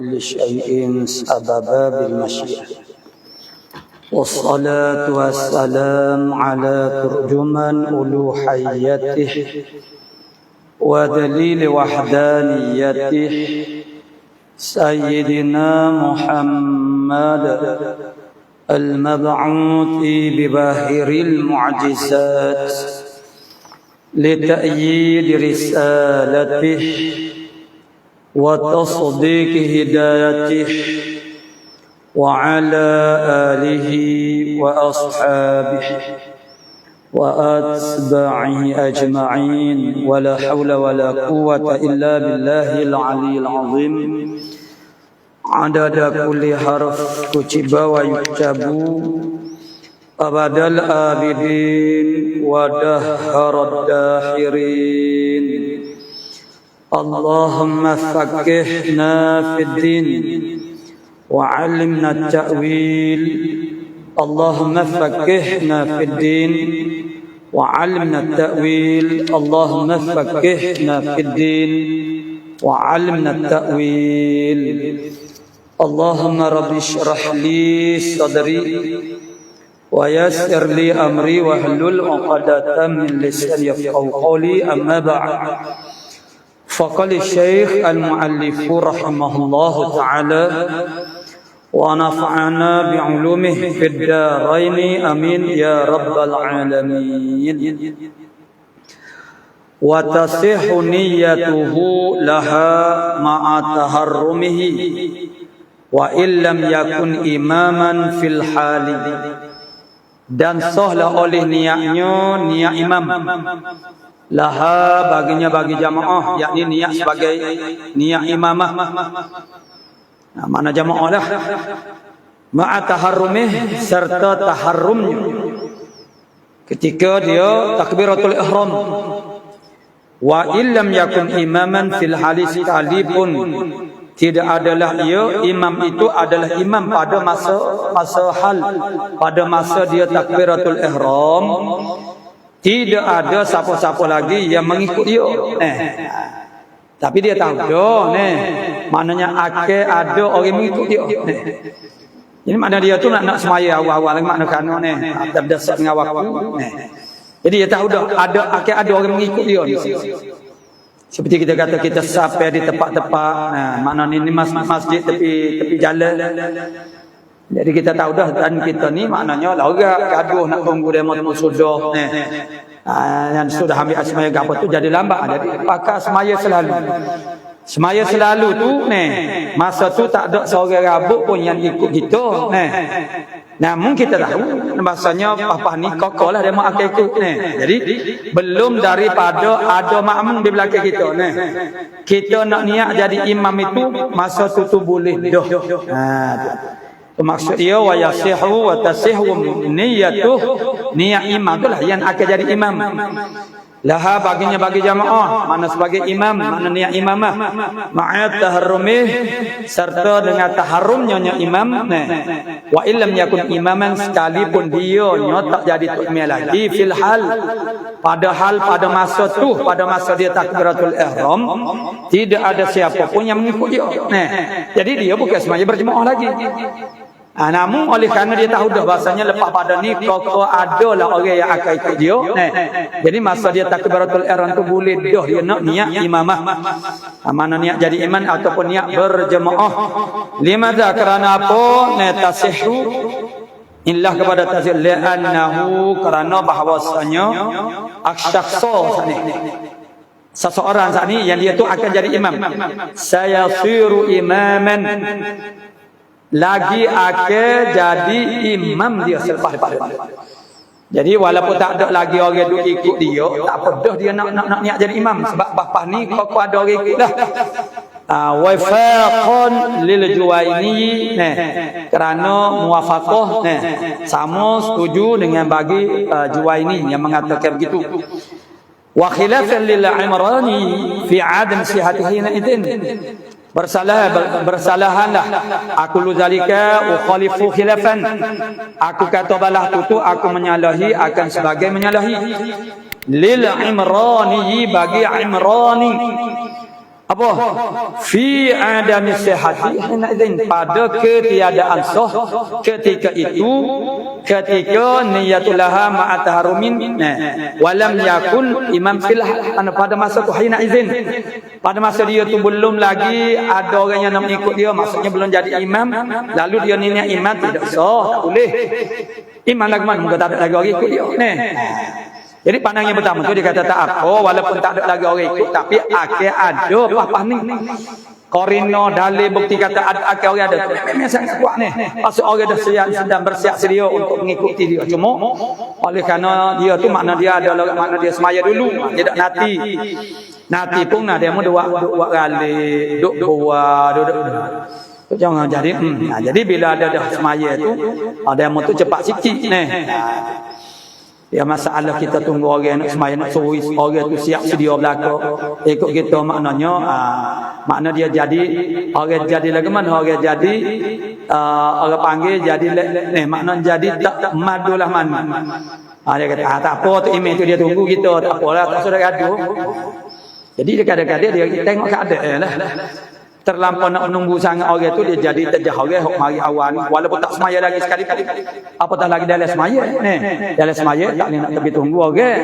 كل شيء سببا بالمشيئة. والصلاة والسلام على ترجمان ألوهيته ودليل وحدانيته سيدنا محمد المبعوث بباهر المعجزات لتأييد رسالته وتصديق هدايته وعلى آله وأصحابه وأتباعه أجمعين ولا حول ولا قوة إلا بالله العلي العظيم عدد كل حرف كتب ويكتب أبد الآبدين ودهر الداهرين. اللهم فقهنا في الدين وعلمنا التأويل. اللهم فقهنا في الدين وعلمنا التأويل. اللهم فقهنا في الدين وعلمنا التأويل. اللهم رب اشرح لي صدري ويسر لي أمري واحلل عقدة من لساني يفقهوا قولي. أما بعد، فقال الشيخ المؤلف رحمه الله تعالى ونفعنا بعلومه في الدارين آمين يا رب العالمين. وتصح نيته لها مع تحرمه وإن لم يكن إماما في الحال. Dan sahlah oleh niatnya niat imam laha baginya bagi jamaah, yakni niat sebagai niat imamah. Nah, mana jamaah lah ma'a taharrumih, serta taharrumnya ketika dia takbiratul ihram. Wa illam yakun imaman fil halis, sekalipun tidak adalah ia imam, itu adalah imam pada masa hal, pada masa dia takbiratul ihram, tidak ada siapa-siapa lagi yang mengikut dia. Tapi dia tahu dah, maknanya ada orang mengikut dia. Jadi makna dia tu nak semaya awal-awal lagi, makna kana terdesak dengan waktu. Jadi dia tahu dah ada orang mengikut dia. Seperti kita kata kita sampai di tempat-tempat, maknanya ini masjid tepi jalan. Jadi kita tahu dah, dan kita ni maknanya lagak gaduh nak tunggu demo sudah. Yang sudah ambil semaya apa tu jadi lambat. Jadi pakai semaya selalu tu masa tu tak ada seorang rabuk pun yang ikut kita. Namun kita tahu bahasanya papa ni kokoh lah dia mau akan ikut. Jadi belum daripada ada makmum di belakang kita. Kita nak niat jadi imam itu masa tu boleh dah. Maksud dia wa yasihu wa tasihu niyyatuh, niat imam itulah yang akan jadi imam. Laha baginya bagi jamaah, mana sebagai imam, mana niat imamah, ma'at taharrumih, serta dengan taharrumnya imam. Wa illam yakun imaman, sekalipun dia tak jadi imam lagi fil hal, padahal pada masa tu, pada masa dia takbiratul ihram, tidak ada siapa pun yang mengikut dia. Jadi dia bukan semuanya berjemaah lagi. Namun oleh kerana dia tahu dah bahasanya lepas pada ni koko adalah orang yang akan ikut dia. Jadi masa dia takbiratul ihram tu boleh dah dia nak niat imamah. Mana niat jadi imam ataupun niat berjemaah. Limadha, kerana apa? Tasihhu illah kepada tasih li'annahu, kerana bahawasanya aksyakhsa sani, seseorang saat ni yang dia tu akan jadi imam, sayasiru imaman, lagi akan jadi imam dia selepas daripada. Jadi walaupun tak ada lagi orang duk ikut dia, tak apa dah dia nak niat jadi imam, sebab bapak ni kau ada orang ikut dah. Wafaqan lil Juwaini, kerana muwafaqah, sama setuju dengan bagi Juwaini yang mengatakan begitu. Wa khilafan lil Imrani fi adam sihatihi idin, bersalahanlah aku luzalika ukhalifu khilafan, aku kata balah tu aku menyalahi akan sebagai menyalahi lil Imrani, bagi Imrani apa fi adami sihhati hinaizin pada ketiadaan sah ketika itu ketika niyatulaha ma'a taharumin walam yakun imam fil pada masa tu hinaizin pada masa dia tu belum lagi ada orang yang nak ikut dia, maksudnya belum jadi imam, lalu dia niat imam tidak sah, tak boleh. Imam lagi mana muka tak ada lagi orang ikut dia Jadi pandang yang pertama tu dia kata tak apa, walaupun tak ada lagi orang ikut, tapi akil ada apa ni. Korino dalil bukti kata ada akil orang ada. Memang sangat kuat ni. Pasal orang dah sedang bersiap sedia untuk mengikuti dia. Cuma oleh kerana dia tu makna dia ada makna dia semaya dulu, dia tak nati pun dia mau dua kali duk buat duduk. Jangan jadi jadi bila ada dah semaya tu ada mau tu cepat sikit ni. Ya masalah kita tunggu orang nak semaya nak suruh orang tu siap sedia belaka ikut kita maknanya makna dia jadi orang jadi lagi mana orang jadi orang panggil jadi makna jadi tak madulah mana dia kata tak apa tu email tu dia tunggu kita tak apalah tak sudah gaduh. Jadi dia kadang-kadang dia tengok keadaan lah. Terlampau nak menunggu sangat orang tu dia jadi terjah orang hok mari awan walaupun tak semaya lagi sekali-kali apatah lagi dalam semaya dalam semaya tak boleh nak tepi tunggu orang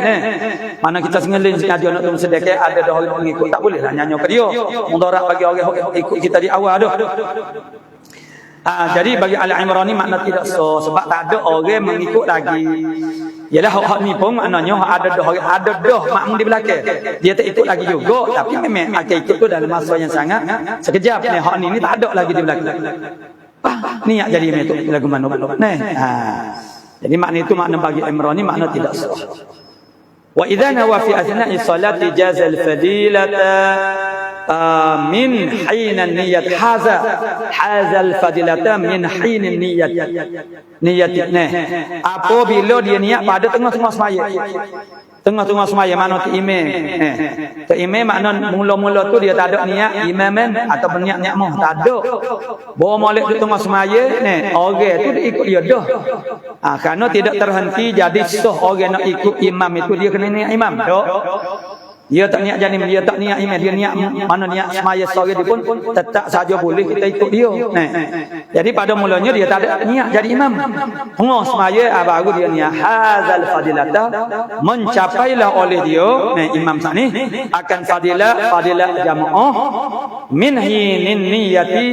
mana kita sengelin sengaja nak tunggu sedekah ada dah orang mengikut tak boleh lah nyanyi ke dia mudarat bagi orang ikut kita di awal dah. Jadi bagi Al-Imran ni makna tidak so sebab tak ada orang mengikut lagi. Yalah hak ni pun maknanya ada dah makmum di belakang. Dia tak ikut lagi juga tapi memang akan ikut tu dalam masa yang sangat sekejap ni hak ni tak ada lagi di belakang. Niat jadi metu lagu mana nah. Jadi makna itu makna bagi Imran ni makna tidak so. Wa idza nawa fi athna'i salati jazal fadilata min hina niyat hazal fadilata min hina niyat apabila dia niat pada tengah-tengah semaya tengah-tengah semaya mana tu imam tu imam makna mula-mula tu dia tak ada niat imaman atau niat mah tak ada bawa molek tu tengah semaya orang tu dia ikut dia dah kerana tidak terhenti jadi sah orang nak ikut imam itu dia kena niat imam dak. Dia tak niat jadi dia tak niat imam dia niat mana niat semaya sore dia pun tetap saja boleh kita ikut dia. Jadi pada mulanya dia tak ada niat jadi imam. Tengah semaya baru dia niat hazal fadilata mencapailah oleh dia imam sat ni akan fadilah jamaah min hinin niyati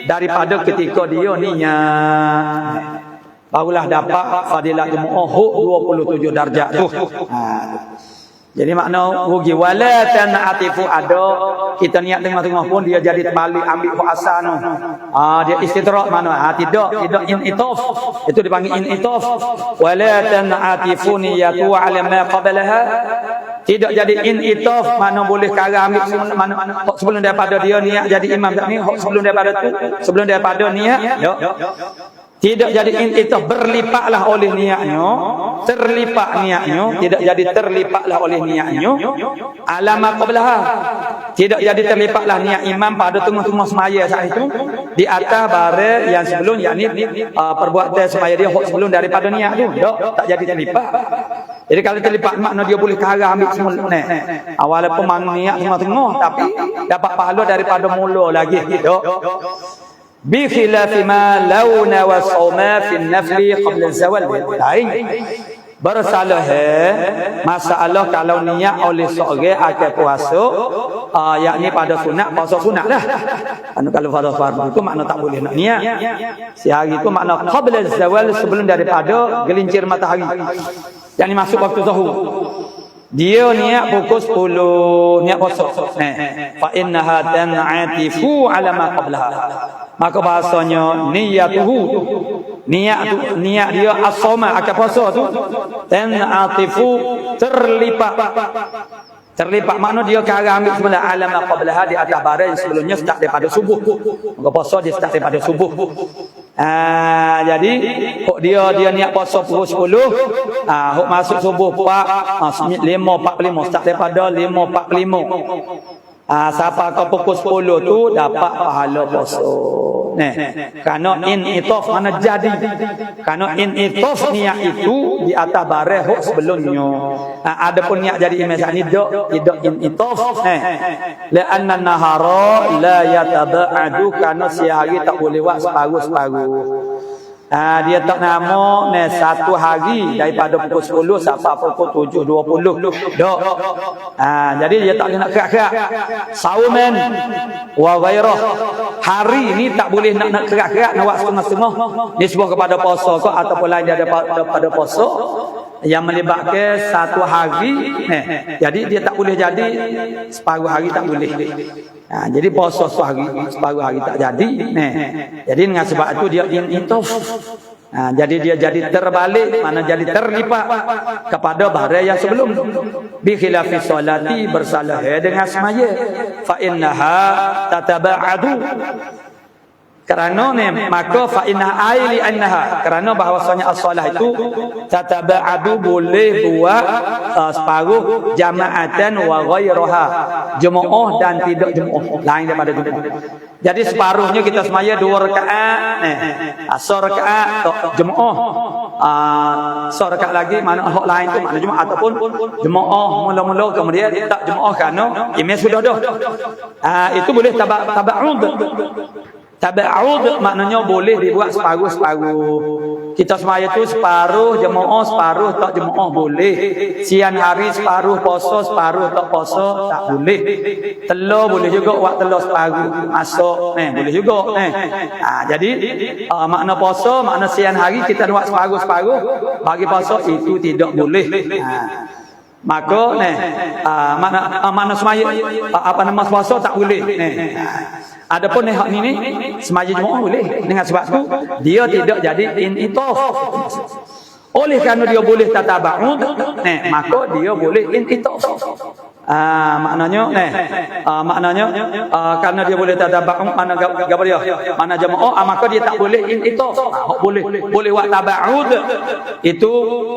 daripada ketika dia niat. Barulah dapat fadilah jamaah 27 darjat tu. Jadi makna rugi wala tanatifu ada kita niat tengah-tengah pun dia jadi terbalik ambil puasa tu. Dia istidrak mana? Tidak initaf. Itu dipanggil initaf. Wala tanatifu niyatu ala ma qablaha. Tidak jadi initaf mana boleh kara ambil mana sebelum daripada dia niat jadi imam tak ni sebelum daripada niat tidak jadi initaf berlipatlah oleh niatnya terlipat niatnya tidak jadi terlipatlah oleh niatnya alama qablaha tidak jadi terlipatlah niat imam pada tengah-tengah semaya saat itu di atas bare yang sebelum yakni perbuatan semaya dia sebelum daripada niat tu tak jadi terlipat. Jadi kalau terlipat makna dia boleh kara ambil semula walaupun niat tengah-tengah tapi dapat pahala daripada mula lagi bi khilafi ma launa wa sawma fi an-nafli qabla az-zawal lain bersalah masalah kalau niat oleh seorang akan puasa yakni pada sunat puasa sunat lah kalau fardu itu makna tak boleh nak niat sehari itu makna qabla az-zawal sebelum daripada gelincir matahari yakni masuk waktu zuhur dia niat pukul 10 niat puasa fa innaha tan'atifu ala ma qablaha maka bahasanya niat dia as-sawma akan puasa tu tan'atifu terlipat makna dia kara ambil semula alama qablaha di atas barang yang sebelumnya start daripada subuh maka puasa dia start daripada subuh. Jadi hok dia niat puasa pukul 10 hok masuk subuh 5:45 start daripada 5:45 Siapa kau pukul 10 tu dapat pahala puasa. Kerana in'itof mana jadi. Kerana in'itof niat itu di atas bareh hok sebelumnya. Adapun niat jadi imam saat ni tidak in'itof. La'anna nahara la yataba'adu, kerana siang hari tak boleh buat separuh-separuh. Dia tak nama satu hari daripada pukul 10 sampai pukul 7.20. Dok. Jadi dia tak boleh nak kerak-kerak. Saumen wa ghairah. Hari ni tak boleh nak kerak-kerak, nak buat setengah-setengah. Nisbah kepada puasa ke ataupun lain daripada puasa yang melibatkan satu hari. Jadi dia tak boleh jadi separuh hari, tak boleh. Jadi puasa separuh hari tak jadi. Jadi dengan sebab itu dia in'itof. Jadi dia jadi terbalik, mana jadi terlipat kepada bahari yang sebelum. Bi khilafi salati, bersalah dengan semaya. Fa innaha tataba'adu. Kerana maka fa inna aili annaha, kerana bahawasanya as-salah itu tataba'adu, boleh buat separuh jama'atan wa ghairaha, jemaah dan tidak jemaah, lain daripada jemaah. Jadi separuhnya kita semaya 2 rakaat, asar rakaat jemaah, asar rakaat lagi mana hak lain tu mana jemaah ataupun jemaah mula-mula kemudian tak jemaah kerana imam sudah dah. Itu boleh taba'ud. Taba'ud maknanya boleh dibuat separuh-separuh. Kita semaya tu separuh jemaah, separuh tak jemaah boleh. Siang hari separuh puasa, separuh tak puasa tak boleh. Telur boleh juga buat telur separuh masuk, boleh juga. Jadi makna puasa, makna siang hari kita buat separuh-separuh, bagi puasa itu tidak boleh. Maka makna semaya nama puasa tak boleh. Adapun hak ni semaya jemaah boleh. Dengan sebab tu dia tidak jadi in'itof. Oleh kerana dia boleh tataba'ud, maka dia boleh in'itof. Maknanya kerana dia boleh tataba'ud, mana gambar dia, mana jemaah, maka dia tak boleh in'itof. Hak boleh buat taba'ud, itu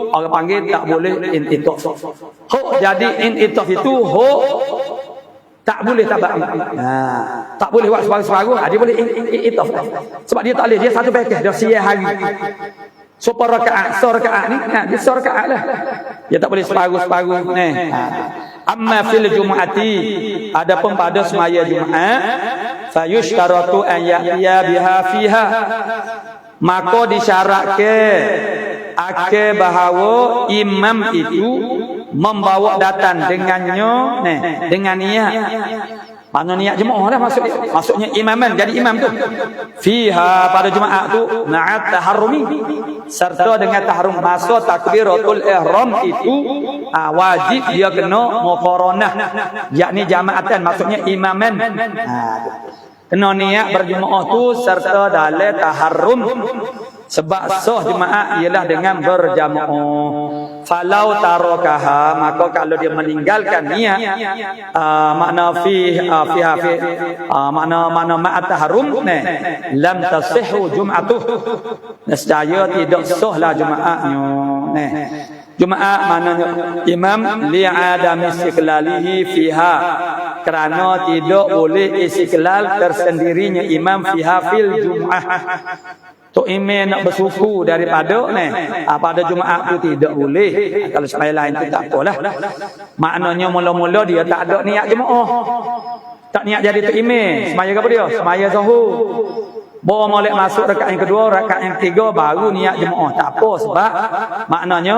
orang panggil tak boleh in'itof. Hak jadi in'itof itu hak tak boleh taba'ud. Tak boleh buat separuh-separuh, dia boleh in'itof. Sebab dia tak boleh, dia satu paket, dia siang hari. So rakaat, ni dia rakaat lah. Dia tak boleh separuh-separuh. Amma fil jumu'ati, adapun pada semaya Jumaat, fayushtaratu an ya'tiya biha fiha, maka disyaratkan bahawa imam itu membawa datang dengannya dengan niat. Mana niat jemaah dah maksudnya imaman, jadi imam tu fiha pada Jumaat tu ma'at taharrumi, serta dengan tahrum. Masa takbiratul ihram itu wajib dia kena muqaranah, yakni jamaatan, maksudnya imaman. Kena niat berjemaah tu serta dalam taharrum. Sebab sah Jumaat ialah dengan berjamaah. Falau tarakaha, maka kalau dia meninggalkan niat, makna makna ma'at taharrum, lam tasihhu jum'atuh, nescaya tidak sahlah Jumaatnya. Jumaat maknanya imam li'adami istiqlalihi fiha, kerana tidak boleh istiqlal tersendirinya imam fiha fil Jum'ah. Tu imam nak bersuku daripada pada Jumaat tu tidak boleh. Kalau semaya lain tu tak apalah. Maknanya mula-mula dia tak ada niat jemaah, tak niat jadi tu imam. Semaya apa dia? Semaya zuhur. Bawa molek masuk rakaat yang kedua, rakaat yang ketiga baru niat jemaah. Tak apa, sebab maknanya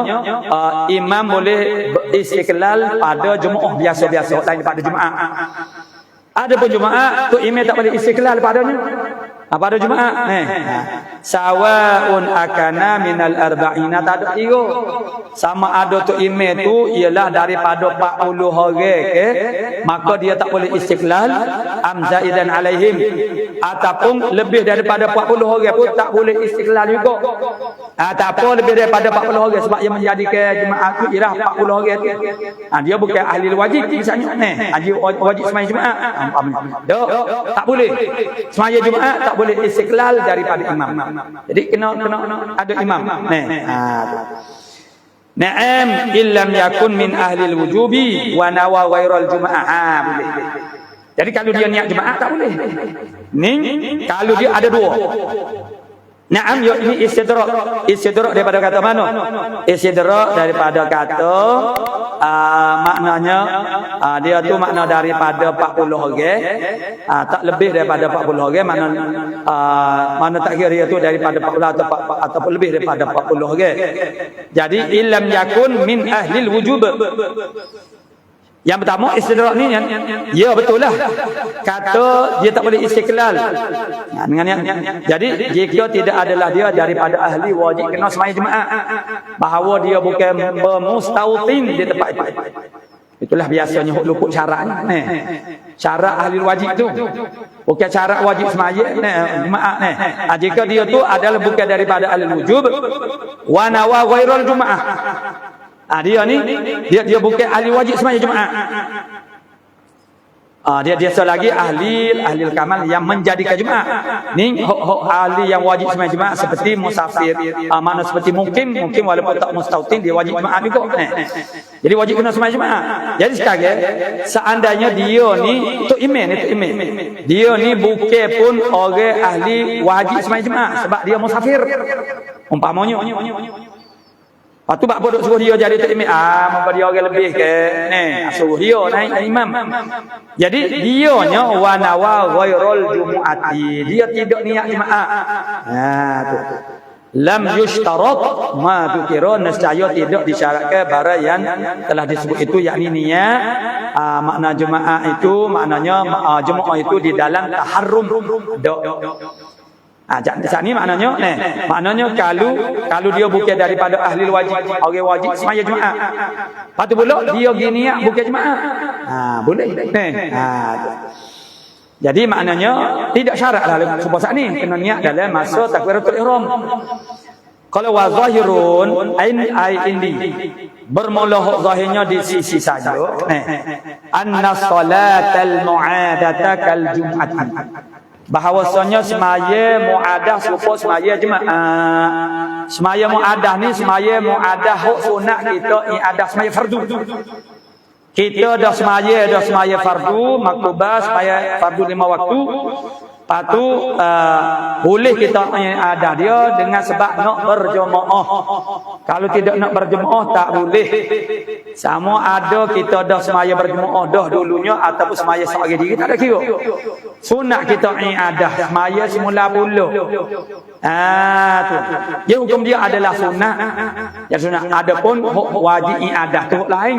imam boleh beristiqlal pada jemaah biasa-biasa lain daripada Jumaat. Ada pun Jumaat tu imam tak boleh istiqlal padanya. Pada Jumaat sawaun akana minal arba'ina, tak ada kira sama ada tu imam tu ialah daripada 40 orang maka dia tak boleh istiqlal, amzaidan alaihim, ataupun lebih daripada 40 orang pun tak boleh istiqlal juga. Tak apa lebih daripada 40 orang, sebab yang menjadikan Jumaat tu ialah 40 orang tu. Dia bukan ahli wajib misalnya, dia wajib sembahyang Jumaat. Tak boleh sembahyang Jumaat, tak boleh istiqlal daripada imam. Jadi kena ada imam. Na'am illam yakun min ahli al-wujubi wa nawa ghairal Jumaah. Boleh. Jadi kalau dia niat jemaah tak boleh. Ni kalau dia ada dua. Naam, ini istidrak. Istidrak daripada kata mana? Istidrak daripada kata maknanya dia tu makna daripada 40 orang. Tak lebih daripada 40 orang, mana tak kira dia tu daripada 40 ataupun lebih daripada 40 orang. Jadi illam yakun min ahlil wujub. Yang pertama istidrak ni ya betul lah. Kata dia tak boleh istiqlal. Jadi jika tidak adalah dia daripada ahli wajib kena sembahyang jemaah, bahawa dia bukan bermustautin di tempat itu. Itulah biasanya luput syarat ni. Syarat ahli wajib tu. Bukan syarat wajib sembahyang jemaah ni. Jika dia tu adalah bukan daripada ahli wujub wa nawa ghairal jemaah. Dia ni dia bukan ahli wajib sembahyang Jumaat. Dia biasa lagi ahli kamal yang menjadikan Jumaat. Ni ahli yang wajib sembahyang Jumaat seperti musafir, mana seperti mungkin walaupun tak mustautin dia wajib Jumaat juga. Jadi wajib kena sembahyang Jumaat. Jadi sekarang seandainya dia ni tu imam. Dia ni bukan pun orang ahli wajib sembahyang Jumaat sebab dia musafir. Umpamanya lepas tu bak bodoh suruh dia jadi takmir. Maka dia orang lebih ke ni, suruh dia naik imam. Jadi dia nya wa nawa ghairul jumu'ati. Dia tidak niat jemaah. Tu. Lam yushtarat ma dzukira, nescaya tidak disyaratkan barang yang telah disebut itu, yakni niat. Makna jemaah itu maknanya jemaah itu di dalam taharrum. Saat ni maknanya kalau dia bukan daripada ahli wajib, orang wajib sembahyang jemaah. Lepas tu pula dia gini bukan jemaah. Boleh. Jadi maknanya tidak syaratlah sebab saat ni kena niat dalam masa takbiratul ihram. Kalau wa zahirun indi bermula zahirnya di sisi saja. Anna salatal mu'adata kal jum'ati. Bahawasanya semaya muadah serupa semaya jemaah. Semaya muadah ni semaya muadah hak sunat kita iadah semaya fardu. Kita dah semaya fardu maktubah semaya fardu 5 waktu. Lepas tu boleh kita ada dia dengan sebab nak berjemaah. Kalau tidak nak berjemaah tak boleh. Sama ada kita dah semaya berjemaah dah dulunya ataupun semaya seorang diri tak ada kira. Sunat kita iadah semaya semula puluh. Tu. Dia hukum dia adalah sunat. Ya sunat. Adapun wajib iadah tu lain.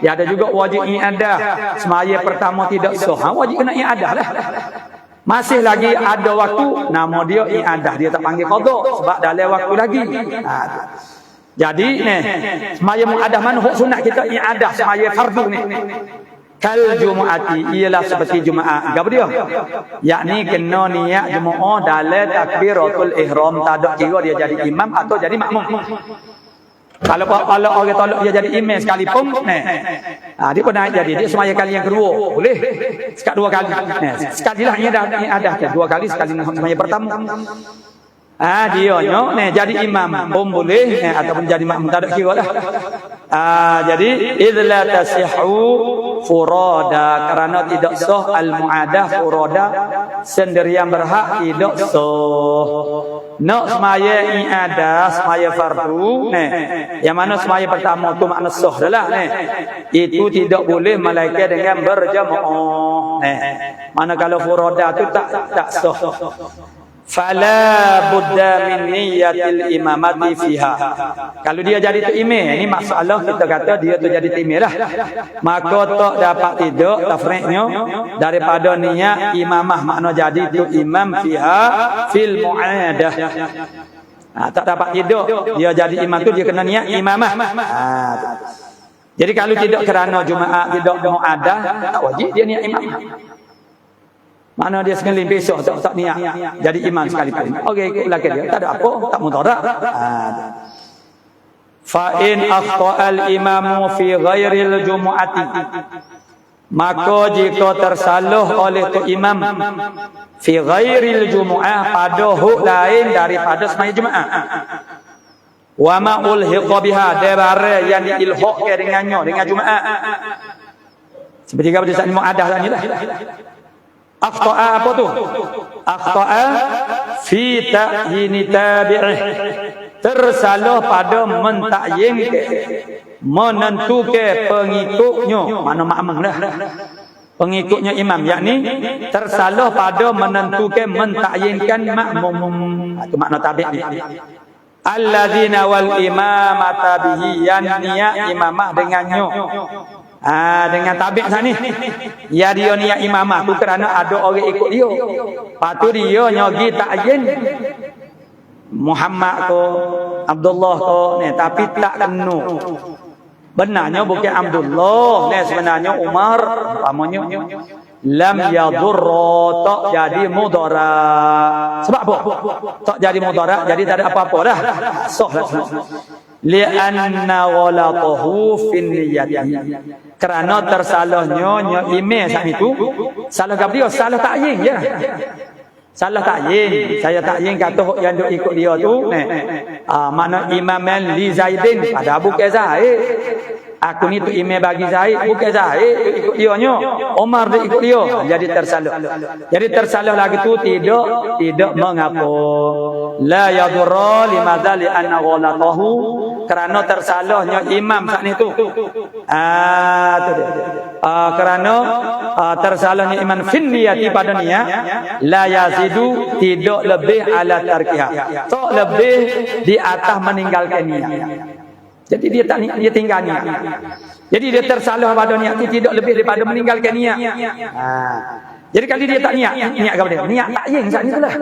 Ya ada juga wajib iadah. Semaya pertama tidak sah. Wajib kena iadah lah. Masih lagi ada waktu, nama dia i'adah, dia tak panggil qada sebab dalam waktu lagi. Jadi ni semaya muadah mana hak sunat kita i'adah semaya fardu ni. Kal jumu'ati ialah seperti Jumaat. Apa dia? Yakni kena niat jemaah dalam takbiratul ihram, tak ada kira dia jadi imam atau jadi makmum. Kalau orang tolak dia jadi imam sekalipun, dia pun naik jadi dia semaya kali yang kedua, boleh. Sekali 2 kali. Sekali lah ia ada 2 kali, sekali semaya pertama. Dia jadi imam pun boleh ataupun jadi makmum, tak ada kira lah. Jadi idza tasihhu furada, kerana tidak sah al-muadah furada sendirian berhak tidak sah. Nak semaya i'adah semaya fardu yang mana semaya pertama tu makna sah adalah itu tidak boleh melainkan dengan berjemaah. Mana kalau furada tu tak sah. Fala budda min niyatil imamati fiha. Kalau dia jadi tu imam, ini masalah kita kata dia tu jadi imam lah. Maka tak dapat tidak tafriqnya daripada niat imamah, makna jadi tu imam fiha fil mu'adah. Tak dapat tidak dia jadi imam tu dia kena niat imamah. Jadi kalau tidak kerana Jumaat tidak mu'adah, tak wajib dia niat imamah. Mana dia sekali besok tak niat jadi imam sekalipun. Okey, ikut belakang dia. Tak ada apa, tak mudarat. Fa in akhta al-imamu fi ghairil jumu'ati. Maka jika tersalah oleh tu imam fi ghairil jumu'ah, pada hak lain daripada sembahyang Jumaat. Wa ma ulhiqa biha, debare yang diilhaqkan dengannya dengan Jumaat. Seperti apa di saat muadah tadi lah. Akhta'a apa tu? Akhta'a fi ta'yini tabi'ih. Tersalah pada mentakyin menentukan pengikutnya, mana makmum dah. Pengikutnya imam, yakni tersalah pada menentukan mentakyinkan makmum. Itu makna tabi'. Alladzina wal imamata bihi, yang niat imamah dengannya. Dengan tabi' sani. Ya dia niat imamah tu kerana ada orang ikut dia. Patu dia nyogi takyin Muhammad ko, Abdullah ko, ni tapi tak kena. Benarnya bukan Abdullah, ni sebenarnya Umar, pamannya. Lam yadurra, tak jadi mudarat. Sebab apa? Tak jadi mudarat, jadi tak ada apa-apa dah. Sahlah semua. Li'anna ghalatahu fin niyyati. Kerana tersalahnya imam saat itu, salah kat dia, salah takyin je. Salah takyin, saya takyin kata yang duk ikut dia tu, mana imam li Zaidin, pada bukan Zaid. Aku ni tu imam bagi Zaid, bukan Zaid ikut dia nya. Umar dia ikut dia, jadi tersalah. Jadi tersalah lagi tu tidak mengapa. La yadurra limadza li anna ghalatahu, kerana tersalahnya imam saat ni tu. Tu dia. Kerana tersalahnya imam fin niyati pada niat, la yazidu, tidak lebih ala tarkiha, tak lebih di atas meninggalkan niat. Jadi dia tinggal niat. Jadi dia tersalah pada niat itu tidak lebih daripada meninggalkan niat. Jadi kalau dia tak niat kepada dia, niat takyin saat ni lah.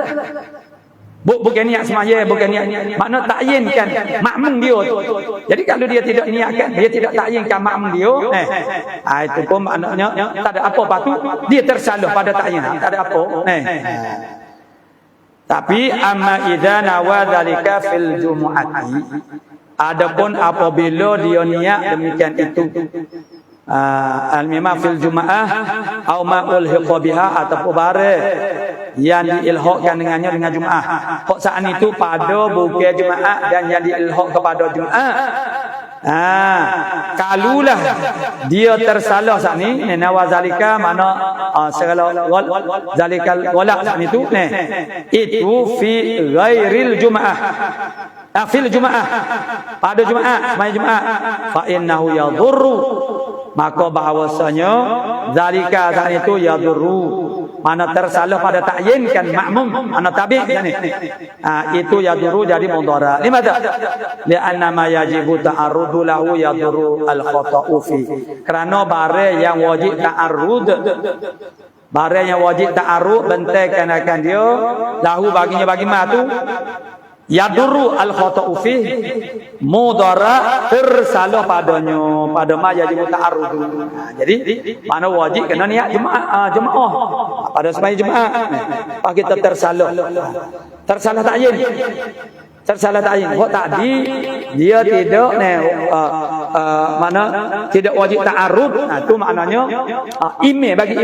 Bukan niat semaya, bukan niat. Makna takyinkan makmum dia. Jadi kalau dia tidak niatkan, dia tidak takyinkan makmum dia, itu pun maknanya tak ada apa patu, dia tersalah pada takyin. Tak ada apa. Tapi amma idza nawa dzalika fil jumu'ati, adapun apabila dia niat demikian itu, al-mimma fil jum'ah au ma ulhiqa biha, ataupun barang yang diilhaqkan dengannya dengan Jumaat. Kok saat itu pada bukan Jumaat dan yang diilhaq kepada Jumaat. Kalulah dia tersalah saat ni, nawazalika mana segala zalikal walak saat itu, itu fi ghairil Jumaah. Fil Jumaah, pada Jumaat, sembahyang Jumaat, fa innahu yadhurru, maka bahawasanya zalika saat itu yadhurru, mana tersalah pada takyinkan makmum, mana tabi' ni, itu yadhurru jadi mudarat. Limadha? Li'anna ma yajibu ta'arrudu lahu yadhurru al-khata'u fi, kerana barang yang wajib ta'arrud, barang yang wajib ta'arrud bentaikan akan dia lahu baginya bagi tu, yadurru al-khata'u fih, mudarat tersalah padanya, pada ma yajibu ta'arrudu. Jadi mana wajib kena niat jemaah pada sembahyang Jumaat. Kita tersalah takyin. Tersalah takyin. Kok tadi dia tidak mana tidak wajib ta'arrud, itu maknanya imam bagi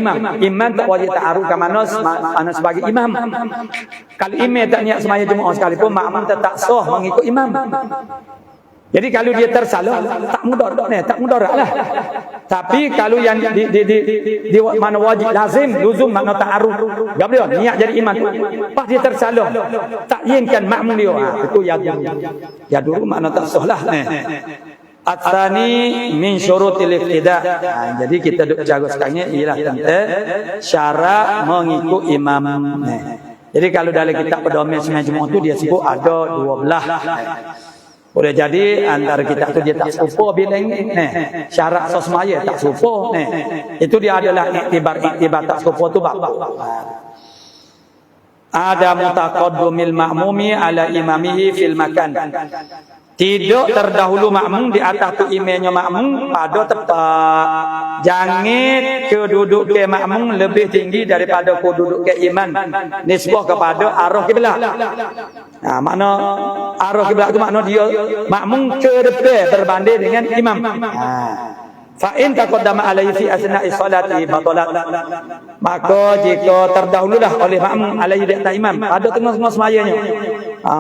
imam tak wajib ta'arrud ke mana sebagai imam. Kalau imam tak niat sembahyang Jumaat sekalipun, makmum tetap sah mengikut imam. Jadi kalau dia tersalah, tak mudarat lah. Tapi kalau yang di mana wajib lazim, luzum makna ta'arrud, gabriel niat jadi imam, pas dia tersalah, takyinkan makmum dia, itu yaduru makna tak sah lah. At-tsani min syurutil iqtida. Jadi kita duk jaga sekarang ni ialah tentang syarat mengikut imam. Jadi kalau dalam kitab pedoman sembahyang Jumaat tu dia sebut ada 12. Boleh jadi antara kita tu dia tak serupa bila ni. Syarat sosmaya tak serupa. Itu dia adalah iktibar tak serupa tu bab. Ada mutaqaddumil ma'mumi ala imamihi fil makan. Tidak terdahulu makmum di atas tu imamnya makmum pada tempat. Jangan keduduk ke makmum lebih tinggi daripada keduduk ke imam. Nisbah kepada arah kiblat. Makna arah kiblat tu makna dia makmum ke depan berbanding dengan imam. Fa in taqaddama alaihi fi asna'i salati batalat, maka jika terdahululah oleh makmum alaihi di atas imam pada tengah-tengah semayanya,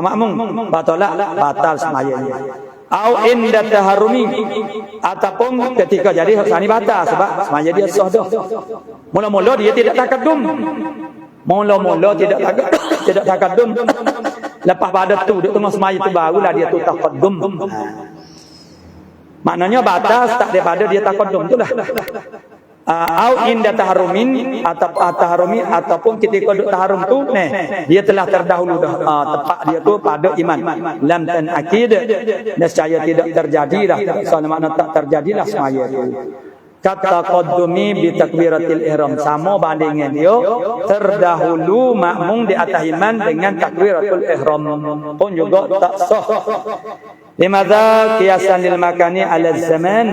makmum batal semayanya. Au inda taharrumi, ataupun ketika jadi sani batal sebab semaya dia sah dah. Mula-mula dia tidak takadum. Mula-mula tidak takadum. Lepas pada tu dia tengah semaya tu barulah dia tu takadum. Maknanya batas tak daripada dia takadum itulah. Au inda taharumin atau taharumi ataupun ketika duduk taharum tu dia telah terdahulu dah tepat dia tu pada iman lam tan akid nescaya tidak terjadilah soal makna tak terjadilah semaya tu kata qaddumi bi takbiratil ihram sama bandingnya dia terdahulu makmum di atas iman dengan takbiratul ihram pun juga tak sah. Limadza qiyasan lil makani ala zaman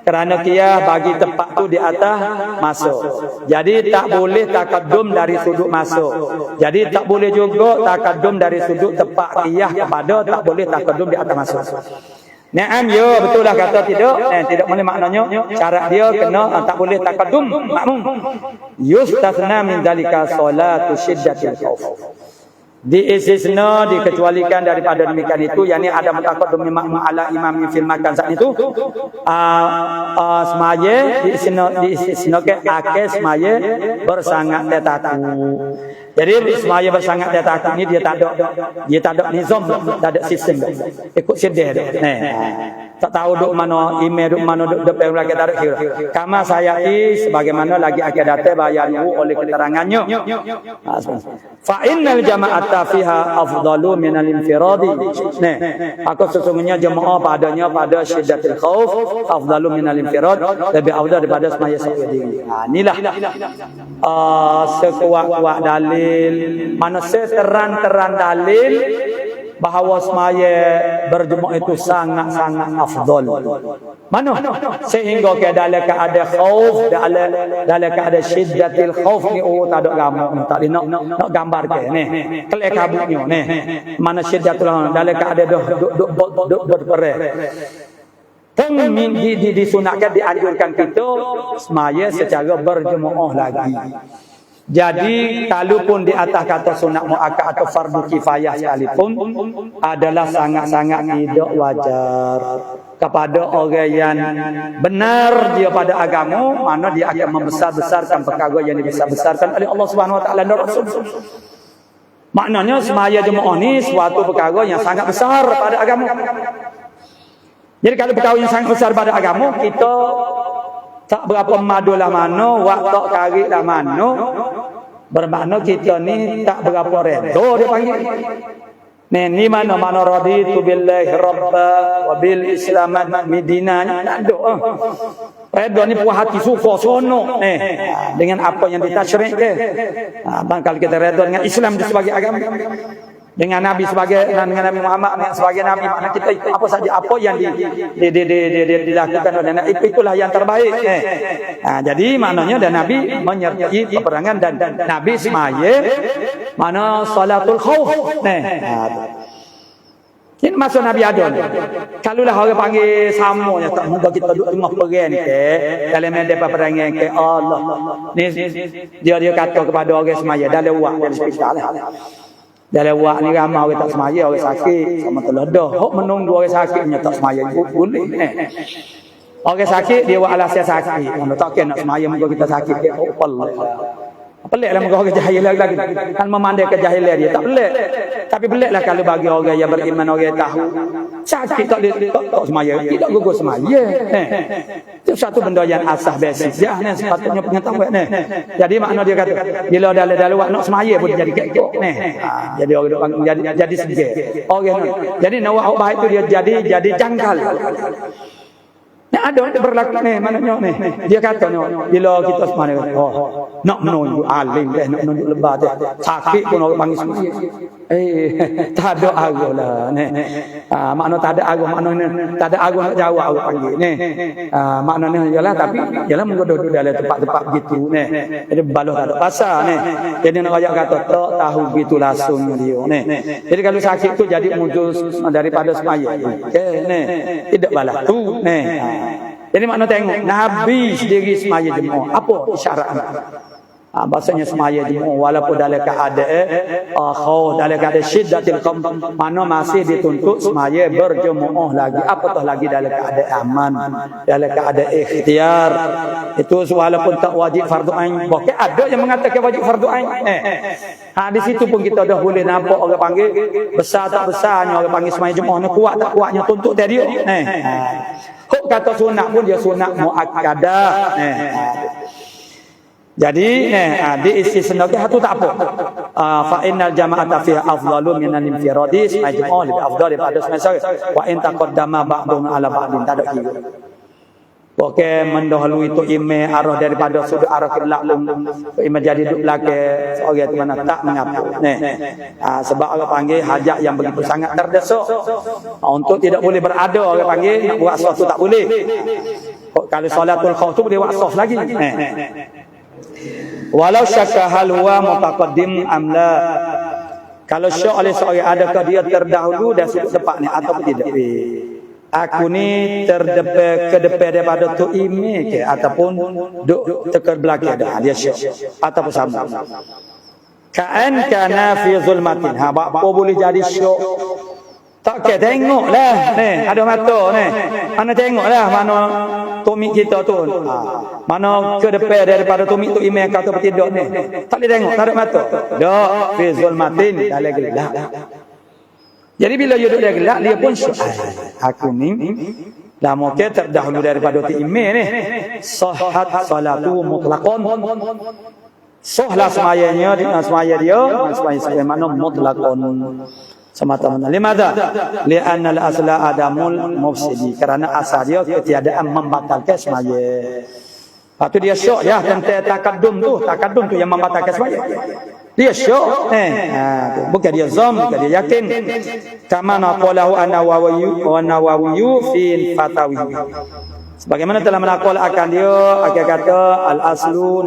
kerana qiyas bagi tempat tu di atas masuk. Jadi tak boleh takadum dari sudut masuk. Jadi tak boleh juga takadum dari sudut tempat qiyas kepada tak boleh takadum di atas masuk. Naam ya betul lah kata tidak. Tidak boleh maknanya syarat dia kena tak boleh takadum makmum. Yustasna min dalika salatu syiddatil khauf. Diistisna dikecualikan daripada demikian itu yakni ada mutaqaddum makmum ala imam fil makan saat itu semaya diistisna ke akeh semaya bersangat tetaku. Jadi semaya bersangat tetaku ni dia tak ada nizam, tak ada sistem ikut sedih dia. Tak tahu duk mana email duk mana duk depan lagi tarik kira. Kama sayai sebagaimana lagi akan datang bayaru oleh keterangannya. Fa innal jama'ata fiha afdalu minal infiradi. Aku sesungguhnya jemaah padanya pada syiddatil khauf afdalu minal infirad lebih afdal daripada semaya sendiri. Inilah sekuat-kuat dalil mana seterang-terang dalil bahawa semaya berjemaah itu sangat-sangat afdal. Mana? Sehingga ke dalam keadaan khauf, dalam keadaan syiddatil khauf ni tak ada gambar, tak nak gambar ke ni. Kelek kabutnya ni. Mana syiddatul khauf dalam keadaan duk berperang. Disunatkan dianjurkan kita semaya secara berjemaah lagi. Jadi kalaupun di atas kata sunat muakkad atau fardu kifayah sekalipun adalah sangat-sangat tidak wajar kepada orang yang benar dia pada agama, mana dia akan membesar-besarkan perkara yang dibesar-besarkan oleh Allah Subhanahu Wa Taala dan Rasul. Maknanya semaya jemaah ni suatu perkara yang sangat besar pada agama. Jadi kalau perkara yang sangat besar pada agama, kita tak berapa madulah mana, waktu karik lah mana, bermakna kita ni tak berapa redha dia panggil. Ni mana raditu billahi rabba wa bil islam midina tak ada. Redha ni puas hati suka sono dengan apa yang ditasyrik ke. Bangkal kita redha dengan Islam sebagai agama. Dengan Nabi dengan Nabi Muhammad sebagai Nabi, makna kita itu apa saja apa yang dilakukan oleh Nabi itulah yang terbaik. Jadi maknanya dan Nabi menyertai peperangan dan Nabi semaya mana salatul khauf. Ini maksud Nabi ada. Kalau lah orang panggil samanya tak mudah kita duduk tengah perang ke dalam medan peperangan ke Allah. Ni dia kata kepada orang semaya dalam wak dan hospital lah. Dalam wak ni ramai orang tak semaya, orang sakit sama terledah. Hok menunggu orang sakitnya tak semaya boleh. Orang sakit dia buat alasan sakit. Kalau tak kena nak semaya muka kita sakit dia pelik lah muka orang jahil lagi. Kan memandai kejahilan dia tak pelik. Tapi pelik lah kalau bagi orang yang beriman, orang yang tahu sakit tak semaya, tidak gugur semaya. Itu satu benda yang asas basic dia ni sepatutnya pengetahuan ni. Jadi makna dia kata bila dalam wak nak semaya pun jadi kekok ni. Jadi orang jadi segel. Orang jadi nawak baik tu dia jadi jangkal. Ada berlaku ni maknanya ni. Dia kata ni bila kita semana nak menunjuk alim nak menunjuk lebah dia. Sakit pun orang panggil semua. Tak ada arah lah ni. Makna tak ada arah, maknanya tak ada arah nak jawab orang panggil ni. Maknanya ialah tapi ialah menggodoh dalam tempat-tempat begitu ni. Jadi balah tak ada pasal ni. Jadi nak ayat kata tak tahu begitu langsung dia ni. Jadi kalau sakit tu jadi muncul daripada semaya. Okey ni. Tidak balah tu ni. Jadi makna tengok Nabi sendiri semaya jemaah. Apa isyaratnya? Bahasanya semaya jemaah walaupun dalam keadaan khauf, dalam keadaan syiddatil qam, mana masih dituntut semaya berjemaah lagi, apatah lagi dalam keadaan aman, dalam keadaan ikhtiar. Itu walaupun tak wajib fardu ain. Bahkan ada yang mengatakan wajib fardu ain. Di situ pun kita dah boleh nampak orang panggil besar tak besarnya, orang panggil semaya jemaah ni kuat tak kuatnya tuntut dia. Hok kata sunat pun dia sunat muakkadah. Jadi di istisna itu tak apa. Fa innal jama'ata fiha afdalu min al-infiradi, majmu'ah lebih afdal daripada semasa. Wa in taqaddama ba'dun ala ba'din, tak ada kira. Okey, mendahului tu imam arah daripada sudut arah kiblat imam jadi duduk belakang seorang tu mana tak mengapa. Sebab orang panggil hajat yang begitu sangat terdesak. Untuk tidak boleh berada orang panggil nak buat saf tu tak boleh. Kalau solatul khauf tu boleh buat saf lagi. Walau syakka hal huwa mutaqaddim am la. Kalau syak oleh seorang adakah dia terdahulu dan sudut depan ni ataupun tidak. Aku ni terdepan ke depan daripada tu imam ke ataupun duk tekar belakang dah dia syak ataupun sama. Ka'an kana fi zulmatin. Apa boleh jadi syak? Tak ke tengoklah ni ada mata ni. Mana tengoklah mana tumit kita tu. Mana ke depan daripada tumit tu imam kata tidak ni. Tak boleh tengok, tak ada mata. Dak fi zulmatin dalam gelap. Jadi bila dia duduk dalam gelap dia pun aku ni dah mungkin terdahulu daripada tu imam ni. Sahhat salatu mutlaqan. Sahlah semayanya semaya dia semaya mana mutlaqan. Semata-mata. Limadha? Li'anna al-asla adamul mufsidi. Kerana asal dia ketiadaan membatalkan semaya. Lepas tu dia syok ya tentang takadum tu yang membatalkan semaya. Dia syok. Bukan dia zam, bukan dia yakin. Kama naqalahu an-Nawawi fi fatawi. Sebagaimana telah menaqal akan dia akan kata al-aslu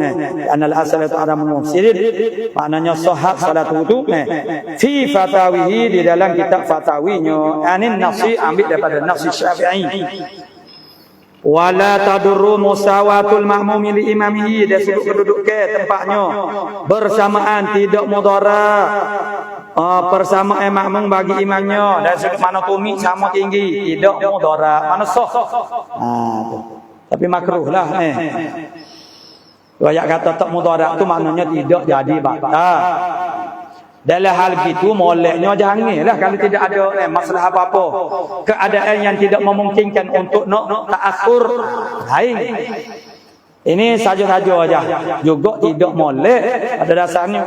anal asalatu adamul mufsidin, maknanya sahhat salat wudu fi fatawihi, di dalam kitab fatawinya anin nafsi, ambil daripada nafsi Syafi'i. Wala tadurru musawatul ma'mumi li imamihi, dia sudut kedudukan tempatnya bersamaan, tidak mudarat. Persamaan makmum bagi imamnya dan sudut mana tumit sama tinggi, tidak mudarat, mana sah. Tapi makruh lah Riwayat kata tak mudarat tu maknanya tidak jadi batal. Dalam hal gitu moleknya janganlah kalau tidak ada masalah apa-apa, keadaan yang tidak memungkinkan untuk nak ta'akhur lain. Ini saja-saja aja juga tidak molek pada dasarnya.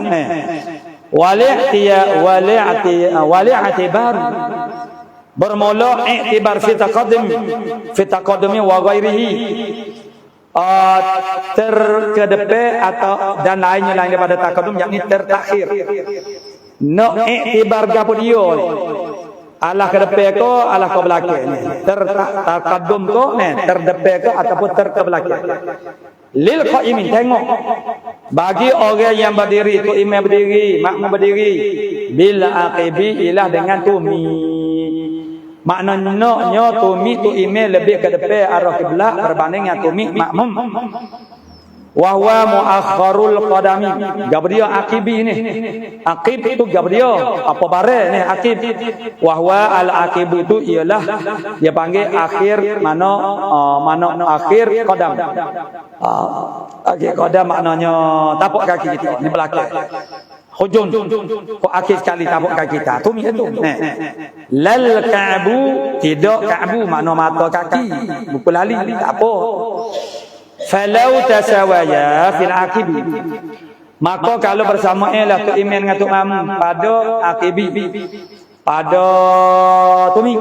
Wali'atibar bermula i'tibar fi taqaddumi wa ghairihi, terkedepan atau dan lainnya lain daripada taqaddum, yakni tertakhir. No i'tibar gapo dia alah ke depan ko alah ke belakang ni, tertaqaddum ko terdepan ko ataupun terkebelakang. Lil qaimin, tengok bagi orang yang berdiri, tu imam berdiri, makmum berdiri, bila aqibi ilah dengan tumi, maknanya tumi tu imam lebih ke depan arah kiblat berbanding dengan tumi makmum. Wa huwa muakhkharul qadami, gabriya aqibi ni, aqib itu gabriya apa bare ni aqib. Wa huwa al aqib itu ialah dia panggil akhir, mana akhir qadam. Akhir qadam maknanya tapak kaki kita di belakang. Hujun kok akhir sekali tapak kaki kita. Tumi itu. Lal ka'bu, tidak ka'bu makna mata kaki. Buku lali tak apa. Falau tasawaya fil aqibi, maka kalau bersama ialah tu imam dengan tu makmum pada aqibi, pada tumi,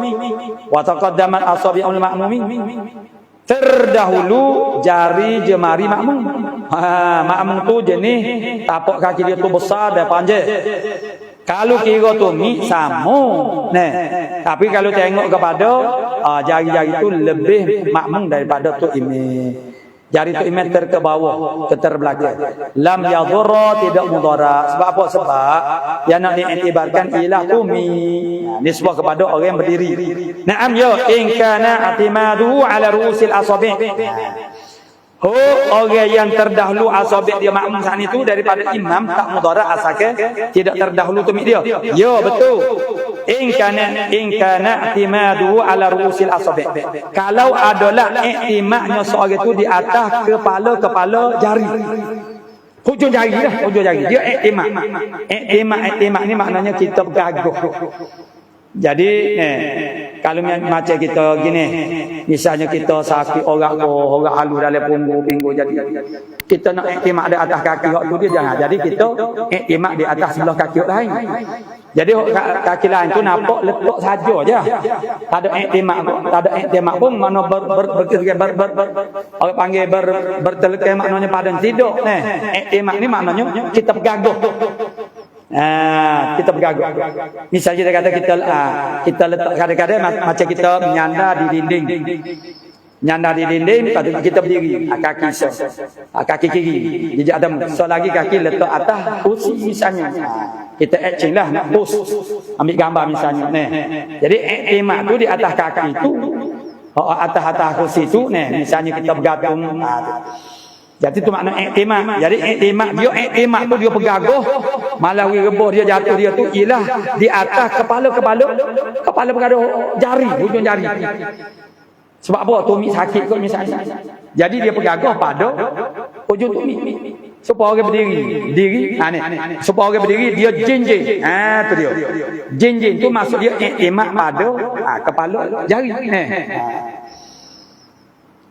wa taqaddamat asabi'ul makmumi, terdahulu jari jemari makmum. Makmum tu jenis tapak kaki dia tu besar dan panjang. Kalau kira tumi sama, tapi kalau tengok kepada jari-jari tu lebih makmum daripada tu imam. Jari tu imam ke bawah, ke terbelakang. Lam yadhurra, tidak mudarat. Sebab apa? Sebab yang nak diiktibarkan ialah tumi, nisbah kepada orang yang berdiri. Naam ya, in kana i'timadu ala ru'usil asabi'. Orang yang terdahulu asabi' dia makmum saat itu daripada imam tak mudarat asalkan tidak terdahulu tumit dia. Ya betul. In kana i'timadu ala ru'usil asabi'. Kalau adalah i'timadnya seorang itu di atas kepala jari. Hujung jari lah, hujung jari. Dia i'timad. I'timad ni maknanya kita bergaguh. Jadi kalau macam kita gini, misalnya kita sakit orang halu dalam punggung, jadi kita nak iktimak di atas kaki waktu dia jangan. Jadi kita iktimak di atas sebelah kaki lain. Jadi kaki lain tu nampak letak saja je. Tak ada iktimak pun mana orang panggil bertelekai maknanya padan tidur. Iktimak ni maknanya kita bergaguh. Kita bergaguh. Misalnya kita kata kita letak kadang-kadang macam kita menyandar di dinding. Nyandar di dinding, kita berdiri, kaki kiri, jejak temu. So lagi kaki letak atas kursi misalnya. Kita etching lah nak pose. Ambil gambar misalnya. Jadi iktimak tu di atas kaki tu, atas kursi tu, misalnya kita bergantung. Jadi itu makna iktimak. Jadi iktimak tu dia bergaguh, malah rebah dia jatuh dia tu ialah di atas kepala bergaduh jari, hujung jari. Sebab apa? Tumit sakit kot misalnya. Jadi dia bergaguh pada hujung tumit. Supaya orang berdiri, supaya orang berdiri dia jinjing. Tu dia. Jinjing tu maksud dia iktimak pada kepala jari.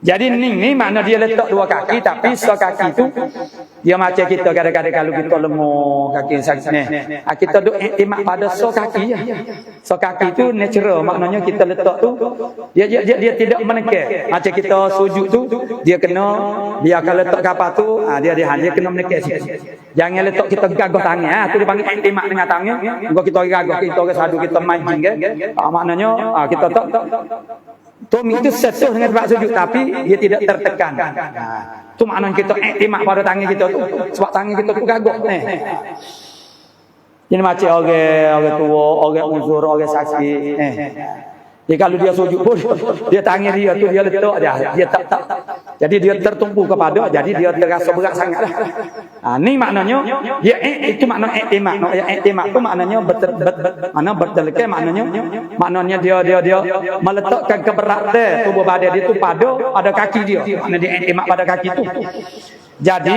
Jadi ni makna dia letak dua kaki, tapi sekaki tu dia macam kita kadang-kadang kalau kita lemah kaki sakit kita duk iktimak pada sekaki je. Sekaki tu natural, maknanya kita letak tu dia tidak menekek. Macam kita sujud tu dia akan letak kapal tu dia kena menekek sikit. Jangan letak kita gagah tangan tu dipanggil iktimak dengan tangan. Kalau kita gagah, kita sadu, kita mancing maknanya kita tak tumit itu sesuai dengan tempat sujud tapi dia tidak tertekan. Itu maknanya kita iktimak pada tangan kita tu. Sebab tangan kita tu gagah. Ini macam orang tua, orang uzur, orang sakit. Jadi kalau dia sujud pun dia tangan dia tu dia letak dia tak. Jadi dia tertumpu kepada, jadi dia terasa berat sangatlah. Ni maknanya dia itu makna iktimak. Iktimak tu maknanya bertelekai, maknanya dia meletakkan keberatan tubuh badan dia tu pada kaki dia. Maknanya dia iktimak pada kaki tu. Jadi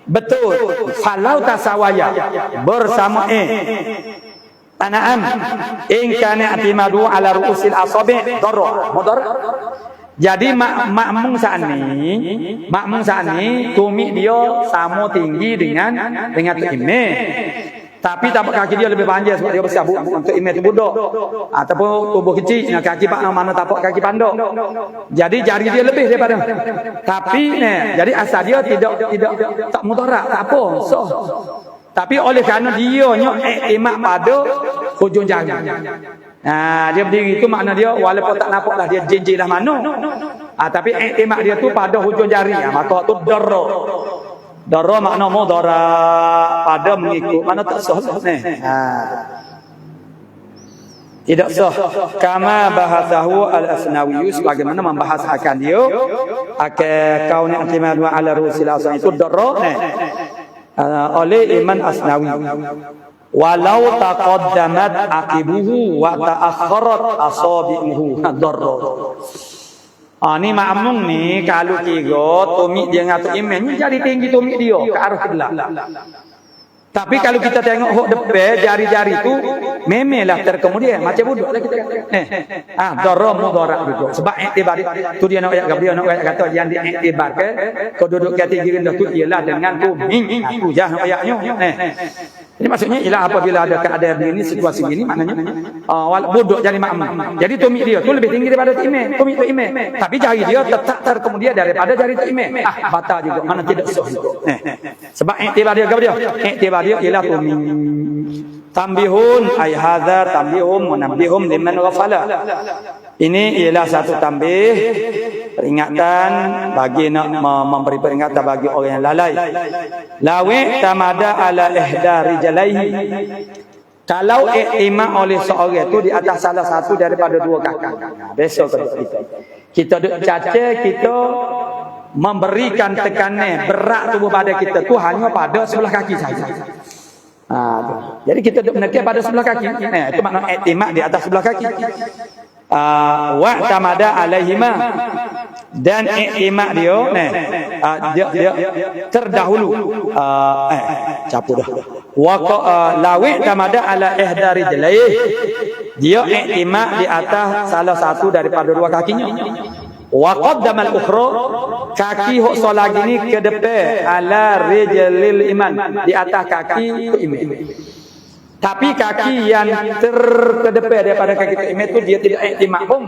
betul falau tasawaya bersama Tana'am in kana i'timadu ala ru'usil asabi' mudarat. Jadi makmum saat ni tumit dia sama tinggi dengan imam. Tapi tapak kaki dia lebih panjang sebab dia besar untuk imam tu budak. Ataupun tubuh kecil, kaki mana tapak kaki pandok. Jadi jari dia lebih daripada. Tapi jadi asal dia tidak tak mudarat, tak apa. Tapi oleh kerana dia iktimak pada hujung jari. Dia berdiri itu makna dia walaupun tak nampak lah dia jinjing lah mana. Tapi iktimak dia tu pada hujung jari. Maka tu darra. Darra makna mudarat pada mengikut. Mana tak sah. Tidak sah. Kama bahasahu al-Asnawi sebagaimana membahas akan dia akan kaun i'timad wa ala rusil asal itu darra oleh Imam Asnawi. Walau taqaddamat aqibuhu wa ta'akhkharat asabi'uhu darra. Ni makmum ni kalau kira tumit dia ngatuk imam ni jadi tinggi tumit dia ke arah kiblat. Tapi kalau kita tengok hok depan jari-jari tu memelah terkemudian macam budak lah kita kata. Darra mudarat juga. Sebab iktibar tu dia nak ayat kata yang diiktibarkan kedudukan kategori rendah tu ialah dengan tuming. Aku jah ayatnya. Ini maksudnya ialah apabila ada keadaan begini, situasi begini, maknanya budak jadi makmum. Jadi tumit dia tu lebih tinggi daripada imam, tumit tu imam. Tapi jari dia tetap terkemudian daripada jari tu imam. Batal juga, mana tidak sah juga. Sebab iktibar dia apa dia? Iktibar dia ialah tumit. Tambihun ay hadza tambihum munabbihum liman ghafala. Ini ialah satu tambih peringatan bagi nak memberi peringatan bagi orang yang lalai. Lawi tamada ala ihda rijalaihi. Kalau iktimak oleh seorang itu di atas salah satu daripada dua kaki. Besok kita duk caca kita memberikan tekanan berat tubuh badan kita tu hanya pada sebelah kaki saja. Jadi kita duduk menekan pada sebelah kaki. Itu makna iktimad di atas sebelah kaki. Wa tamada alaihima, dan iktimad dia dia terdahulu capu dah. Wa lawi tamada ala ihdari jalaih, dia iktimad di atas salah satu daripada dua kakinya. Wa qaddama al-ukhra, kaki hok solat gini ke depan ala rijlil iman, di atas kaki tu imam. Tapi kaki yang terkedepan daripada kaki tu imam tu dia tidak iktimad pun.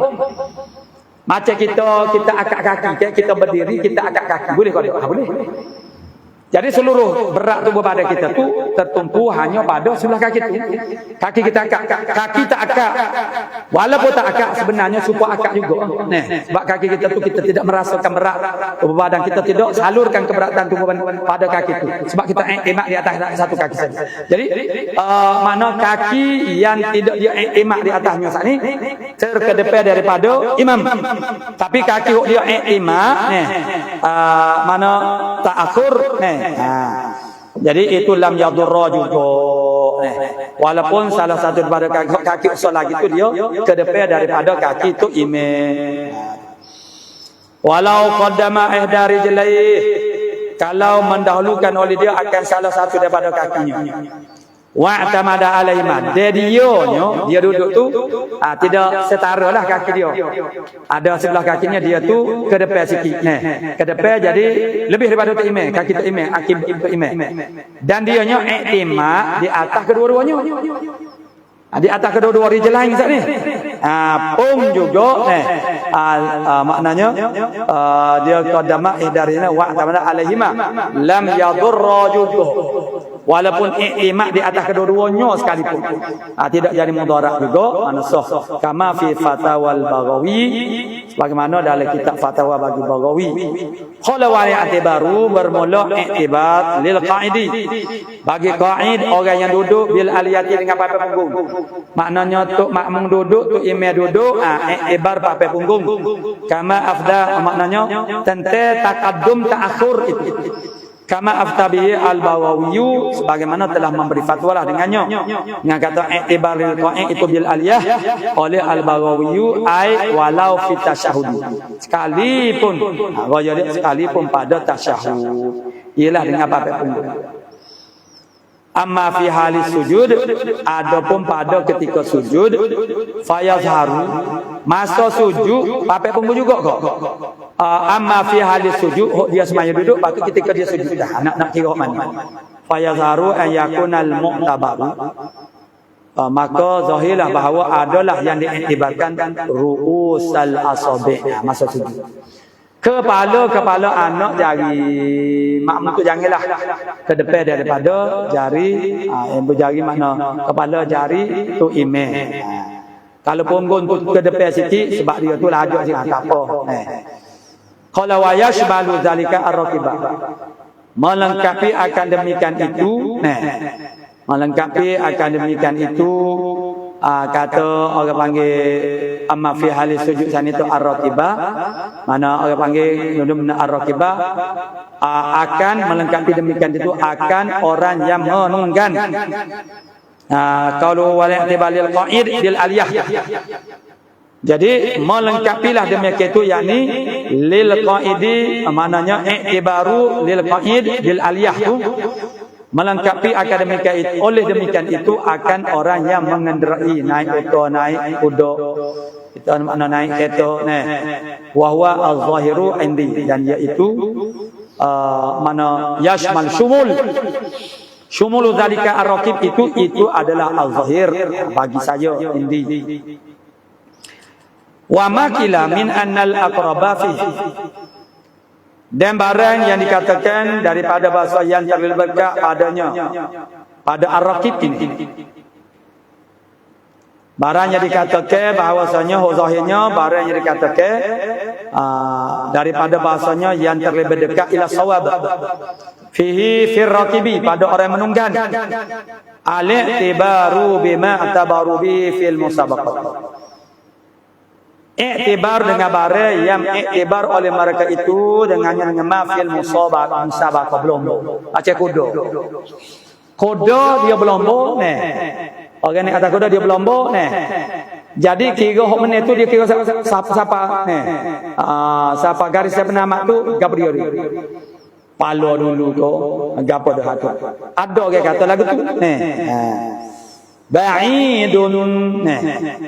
Macam kita akak kaki, kita berdiri kita akak kaki, boleh kau tak? Boleh. Jadi seluruh berat tubuh badan kita tu tertumpu hanya pada sebelah kaki tu. Kaki kita akak, kaki tak akak. Walaupun tak akak, sebenarnya supaya akak juga. Sebab kaki kita tu kita tidak merasakan berat tubuh badan, kita tidak salurkan keberatan tubuh badan pada kaki tu. Sebab kita iktimad di atas satu kaki saja. Jadi mana kaki yang tidak dia iktimad di atasnya saat ni terkedepan daripada imam. Tapi kaki dia iktimad mana ta'akhur jadi itu lam yadurra juga. Walaupun salah satu daripada kaki usul lagi tu dia ke depan daripada kaki tu imam. Walau qaddama ihdari jalaih, kalau mendahulukan oleh dia akan salah satu daripada kakinya. Wa tamada alaihima, dia duduk tu tidak setara lah kaki dia. Ada sebelah kakinya dia tu ke depan sikit. Ke depan jadi lebih daripada tu imam, kaki tu imam, akib tu imam. Dan dia nya iktimad di atas kedua-duanya. Di atas kedua-dua rijal lain Ustaz ni. Pun juga maknanya dia qaddama ihdarina wa tamada alaihima lam yadurra juga. Walaupun iktimad di atas kedua-duanya sekalipun tidak jadi mudarat juga, manasuh kama fi fatawal Baghawi, sebagaimana dalam kitab fatwa bagi Baghawi. Qala wa i'tibaru, bermula i'tibar lil qaidi, bagi qaid orang yang duduk bil aliyati dengan papai punggung. Maknanya tu makmum duduk, tu imam duduk, i'tibar papai punggung. Kama afda, maknanya tentang taqaddum ta'akhur itu. Kama aftabihi al-Baghawi, sebagaimana telah memberi fatwa lah dengannya. Yang kata i'tibar lil qaid itu bil aliyah oleh al-Baghawi ai walau fi tasyahud. Sekalipun sekalipun pada tasyahud. Ialah dengan papai punggung. Amma fi halis sujud, adapun pada ketika sujud, fayazharu, masa sujud papai punggung juga kok. Amma fi halis sujud, dia semaya duduk, lepas tu ketika dia sujud dah nak kira mana. Fayazharu an yakunal mu'tabaru, maka zahirlah bahawa adalah yang diiktibarkan ru'usal asabi' masa sujud. Kepala anak jari makmum tu janganlah ke depan daripada jari yang berjari makna kepala jari tu imam. Kalau punggung tu ke depan sikit sebab dia tu lajak sikit tak apa. Qala wa yashmalu zalika ar-raqibah, melengkapi akan demikian itu melengkapi akan demikian itu kata orang panggil amma fi halis sujud sana itu ar-raqibah, mana orang panggil nudum ar-raqibah akan melengkapi demikian itu akan orang yang menunggan. Kalau wal i'tibalil qaid bil aliyah, jadi melengkapilah demikian itu yakni lil qaidi, maknanya i'tibaru lil qaid bil aliyah tu melengkapi akademika itu. Oleh demikian itu akan orang yang mengendarai naik motor, naik kuda, itu makna naik kereta wa huwa az-zahiru indi, dan iaitu mana yashmal syumul zalika ar-raqib, itu adalah az-zahir bagi saya indi. Wa makila min annal aqraba fi, dan barang yang dikatakan daripada bahasa yang terlebih padanya pada ar-raqib ini, barang yang dikatakan bahawasanya zahirnya barang yang dikatakan daripada bahasanya yang terlebih dekat ila sawab fihi fir raqibi, pada orang menunggan al-i'tibaru bima atabaru bi fil musabaqah, Iktibar dengan barang yang iktibar oleh mereka itu dengan yang mafil musabaqah berlomba. Macam kuda. Kuda dia berlomba ni. Orang ni atas kuda dia berlomba ni. Jadi kira hok menit tu dia kira siapa ni. Siapa garis siapa nama tu Gabriel. Palo dulu tu gapo dah tu. Ada orang kata lagu tu ni. Ba'idun. Nah.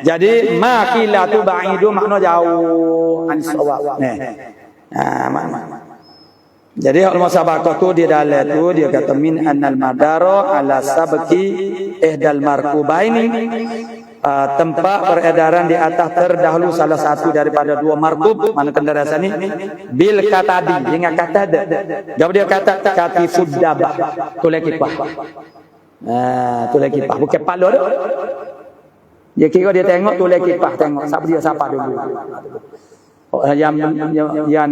Jadi makilatu ba'idun makna jauh anis sawab. Nah. Makna. Jadi ulama sabaqah tu di dalam tu dia kata min annal madara ala sabqi ihdal markubaini. Tempat peredaran di atas terdahulu salah satu daripada dua markub mana kendaraan ini bil katadi dengan kata jawab dia kata katifud dabah tulai kipah. Tulai kipah bukan palo dah. Dia kira dia tengok tulai kipah tengok siapa dulu. Yang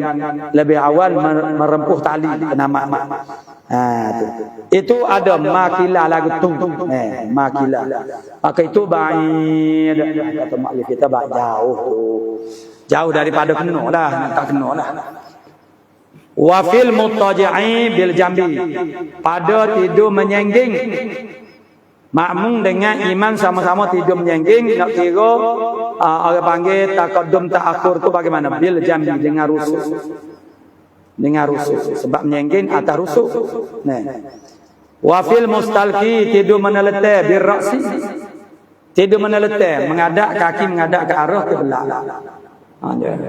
lebih awal merempuh tali nama. Itu ada makilah lagu tu. Makilah. Maka itu ba'id. Kata maklif kita jauh tu. Jauh daripada kena lah, tak kena lah. Wa fil muttaji'i bil jambi. Pada tidur menyengging. Makmum dengan imam sama-sama tidur menyengging, nak kira orang panggil taqaddum ta'akhur tu bagaimana? Bil jambi dengan rusuk. Dengan rusuk. Sebab menyengging atas rusuk. Nah. Wa fil mustalqi tidur meneletai bir ra'si. Tidur meneletai, mengadap kaki mengadap ke arah kiblat.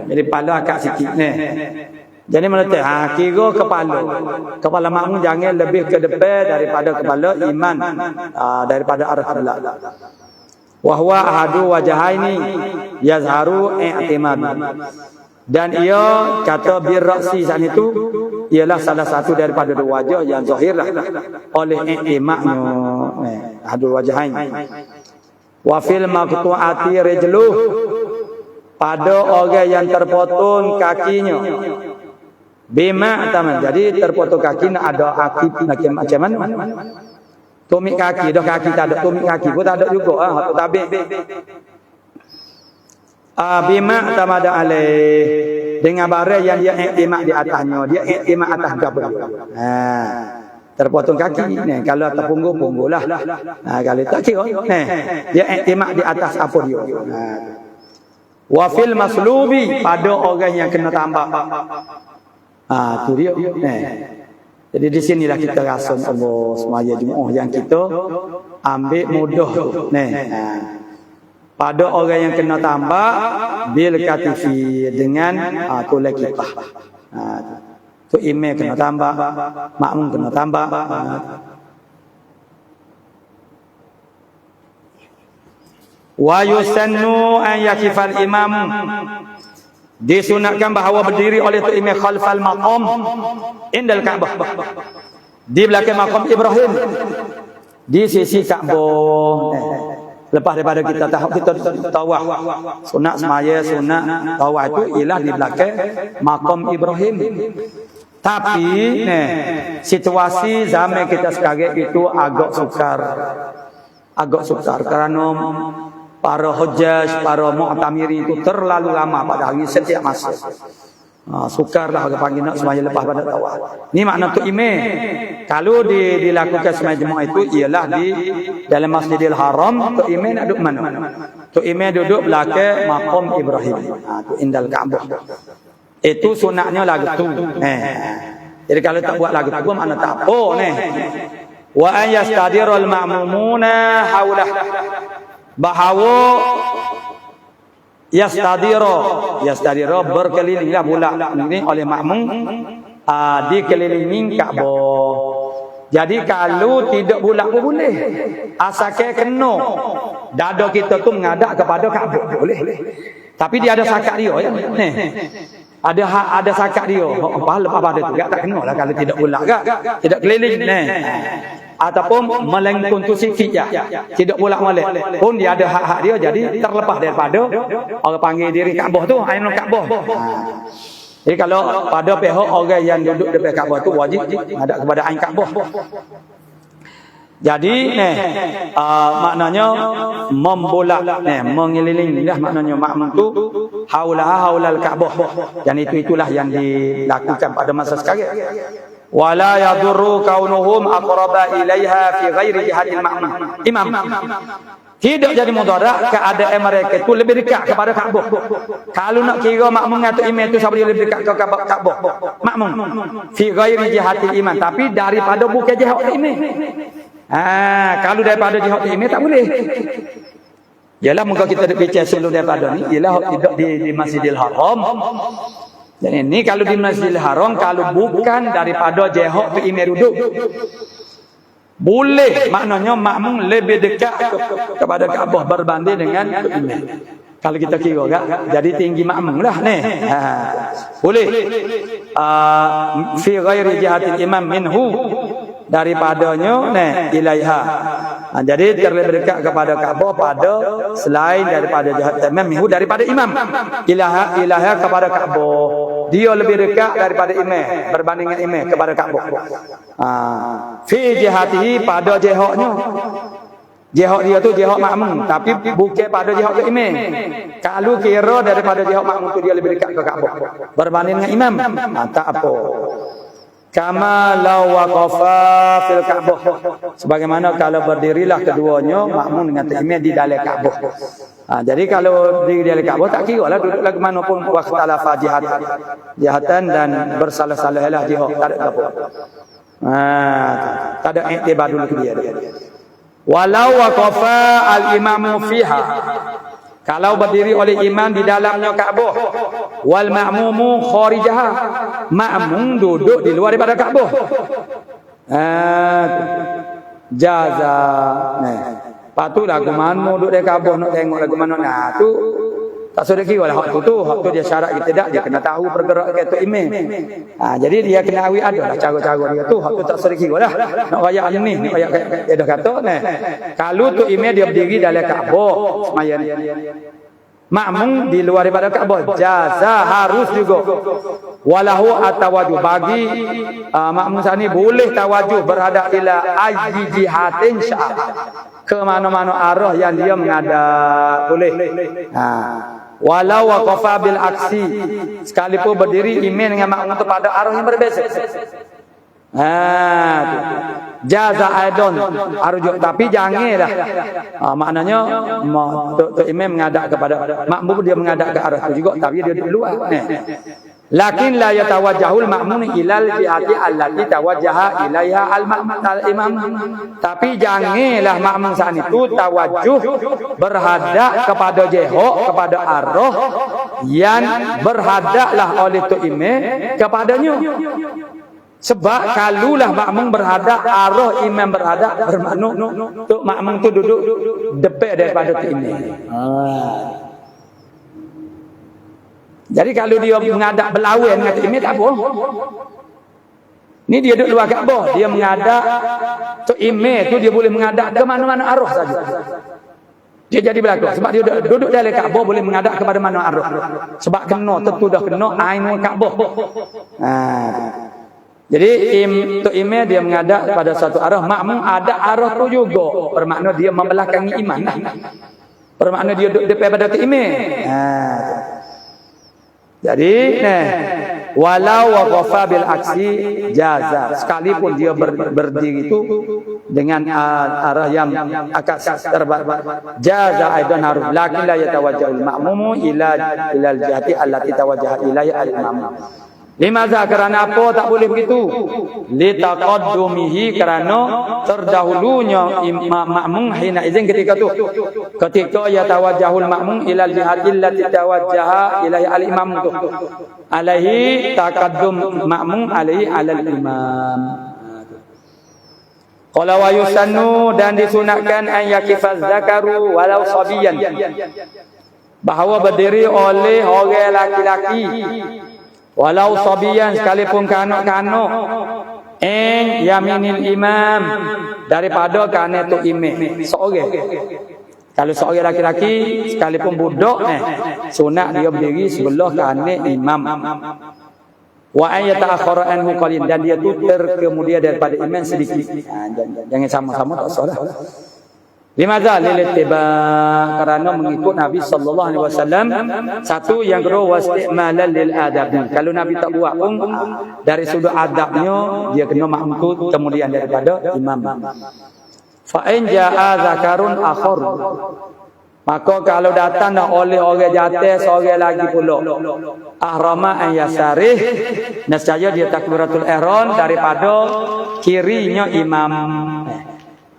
Jadi kepala akak sikit ni. Jadi meletak kira kepala makmum jangan lebih ke depan daripada kepala imam daripada arah kiblat. Wa huwa ahadu wajahaini yazharu i'timad. Dan ia kata bir ra'si san itu ialah salah satu daripada dua wajah yang zahirlah oleh i'timadnya. Ahadu wajahain. Wa fil maqtu'ati rijluh pada orang yang terpotong kakinya. Bima taman. Jadi terpotong kaki nak ada akib macam mana? Tumit kaki, dah kaki tak ada, tumit kaki pun tak ada juga. Atau tabik. Bima tamada alaih dengan barang yang dia iktimak di atasnya, dia iktimak atas gabrah. Terpotong kaki ni kalau atas punggung lah. Kalau tak kira dia iktimak di atas apa dia. Wa fil maslubi pada orang yang kena tambah. Tu dia. Jadi di sinilah kita rasa Allah semaya Jumaat yang kita ambil mudah tu. Pada orang yang kena tambah bil katifi dengan tulai kipah. Tu imam kena tambah, makmum kena tambah. Wa yusannu an yakifal imam. Disunatkan bahawa berdiri oleh tu imam khalfal maqam indal Ka'bah. Di belakang maqam Ibrahim. Di sisi Ka'bah. Lepas daripada kita tawaf. Sunat semaya, sunat tawaf itu ialah di belakang maqam Ibrahim. Tapi situasi zaman kita sekarang itu agak sukar kerana para hujjaj, para mu'tamiri itu terlalu lama pada hari setiap masa. Sukarlah orang panggil nak semaya lepas pada tawaf. Ni makna tu imam. Kalau dilakukan semaya Jumaat itu ialah di dalam Masjidil Haram, tu imam nak duduk mana? Tu imam duduk belakang maqam Ibrahim. Tu indal Ka'bah. Itu sunatnya lagu tu. Jadi kalau tak buat lagu tu pun makna tak apa ni. Wa an yastadirul ma'mumuna haulah. Bahawa yastadiro berkelilinglah pula ini oleh makmum dikelilingi Ka'bah. Jadi kalau tidak bulak pun boleh, asalkan kena dada kita tu menghadap kepada Ka'bah boleh. Tapi dia ada sakat dia ya. Ada sakat dia. Lepas pada tu tak kena lah kalau tidak bulak tidak keliling ataupun melengkung tu sikit je, tidak bolak-balik pun dia ada hak-hak dia, jadi terlepas daripada orang panggil diri Kaabah tu ainul Kaabah. Jadi kalau pada pihak orang yang duduk depan Kaabah tu wajib ada kepada ain Kaabah. Jadi maknanya membolak mengelilingi lah maknanya makmum tu haulal Ka'bah. Dan itulah yang dilakukan pada masa sekarang. Wala yadurru kaunuhum aqraba ilaiha fi ghairi jihadil imam. Tidak jadi mudarat keadaan mereka itu lebih dekat kepada Ka'bah. Kalau nak kira makmum atau imam itu siapa dia lebih dekat ke Ka'bah? Makmum. Fi ghairi jihadil imam, tapi daripada bukan jihad imam. Kalau daripada jihad imam tak boleh. Yalah muka kita ada bicara sebelum daripada ni, ialah tidak di Masjidil Haram. Dan ini kalau di Masjidil Haram, kalau bukan daripada jihad tu imam duduk, boleh, maknanya makmum lebih dekat kepada Kaabah berbanding dengan imam. Kalau kita kira kan, jadi tinggi makmum lah ni. Boleh. Fi ghairi jihatil imam minhu, daripadanya ni ilaiha. Jadi terlebih dekat kepada Kaabah pada selain daripada jihat imam minhu, daripada imam. Ilaha kepada Kaabah. Dia lebih dekat daripada imam berbanding dengan imam kepada Kaabah. Fi jihatihi, pada jihadnya. Jihad dia tu jihad makmum, tapi bukan pada jihad ke imam. Kalau kira daripada jihad makmum tu dia lebih dekat ke Kaabah berbanding dengan imam, tak apa. Kama law waqafa fil Ka'bah, sebagaimana kalau berdirilah keduanya makmum dengan imam di dalam Kaabah. Jadi kalau di dalam Kaabah tak kira lah duduk lagi mana pun waqtalafa jihatan dan bersalah-salahlah jihad, tak ada apa. Tak ada iktibar dulu ke dia. Walau waqafa al-imamu fiha, kalau berdiri oleh imam di dalamnya Kaabah, wal ma'mumu kharijaha, makmum duduk di luar daripada Kaabah, jaza. Patutlah lagu mana duduk di Kaabah nak tengok lagu mana. Tu tak sudah kira lah hak tu dia syarat kita tak, dia kena tahu pergerakan itu imam. Jadi dia kena awi ada lah cara-cara dia tu, hak tu tak sudah kira lah. Nak royak ni, nak royak dia dah kata ni. Kalau tu imam dia berdiri dalam Kaabah sembahyang, makmum di luar daripada Kaabah, jaza, harus juga. Walahu atawajuh, bagi makmum sani boleh tawajuh berhadap ila ayyi jihatin sya', ke mana-mana arah yang dia menghadap, boleh. Walau waqafa bil aksi, sekalipun berdiri imam dengan makmum itu pada arah yang berbeza. Jaza aidon, arjuk, tapi janganlah maknanya tu imam menghadap kepada makmum, dia menghadap ke arah itu juga, tapi dia di luar. Lakin la yatawajjahul ma'mum ilal jihati allati tawajjaha ilaiha al-imam. Tapi janganlah makmum saat itu tawajuh berhadap kepada jihad, kepada arah yang berhadaplah oleh tu imam kepadanya. Sebab kalulah makmum berhadap, arah imam berhadap, bermakna tu makmum tu duduk depan daripada tu imam. Jadi kalau dia menghadap berlawan dengan imam tak apa. Ni dia duduk luar Kaabah, dia menghadap tu imam tu, dia boleh menghadap ke mana-mana arah saja. Dia jadi berlaku sebab dia duduk dalam Kaabah, boleh menghadap kepada mana arah. Sebab kena, tentu dah kena ainul Kaabah. Jadi tu imam dia menghadap pada satu arah, makmum ada arah tu juga. Bermakna dia membelakangi imam. Bermakna dia duduk depan pada tu imam. Jadi walau waqafa bil aksi jaza, sekalipun dia berdiri itu dengan arah yang akad terbalik, jaza aidan harus, lakin la yatawajjahul ma'mumu ila al-jihati allati tawajjaha ilaiha al-imam. Limaza, kerana apa tak boleh begitu? Litaqaddumihi, kerana terdahulunya makmum hina izin ketika tu, ketika ya tawajjahul makmum ilal jihadil lati tawajjaha ilaihi al-imam tu, alaihi taqaddum makmum alaihi alal imam. Qala wa yusannu, dan disunatkan an yakifaz zakaru walau sabiyan, bahawa berdiri oleh orang laki-laki walau sabiyan, sekalipun kanak-kanak, yaminil imam, daripada kanan tu imam seorang. Kalau seorang laki-laki sekalipun budak, sunat dia berdiri sebelah kanan imam. Wa an yata'akhkhara anhu qalil, dan dia tu terkemudian daripada imam sedikit. Jangan sama-sama, tak salah. Limadha lilittiba, kerana mengikut Nabi sallallahu alaihi wasallam. Satu, yang kedua wastimalan lil adab. Kalau Nabi tak buat pun dari sudut adabnya dia kena makmum kemudian daripada imam. Fa in jaa zakarun akhar, maka kalau datang oleh orang jatuh seorang lagi pula, ahrama an yasarih, nescaya dia takbiratul ihram daripada kirinya imam.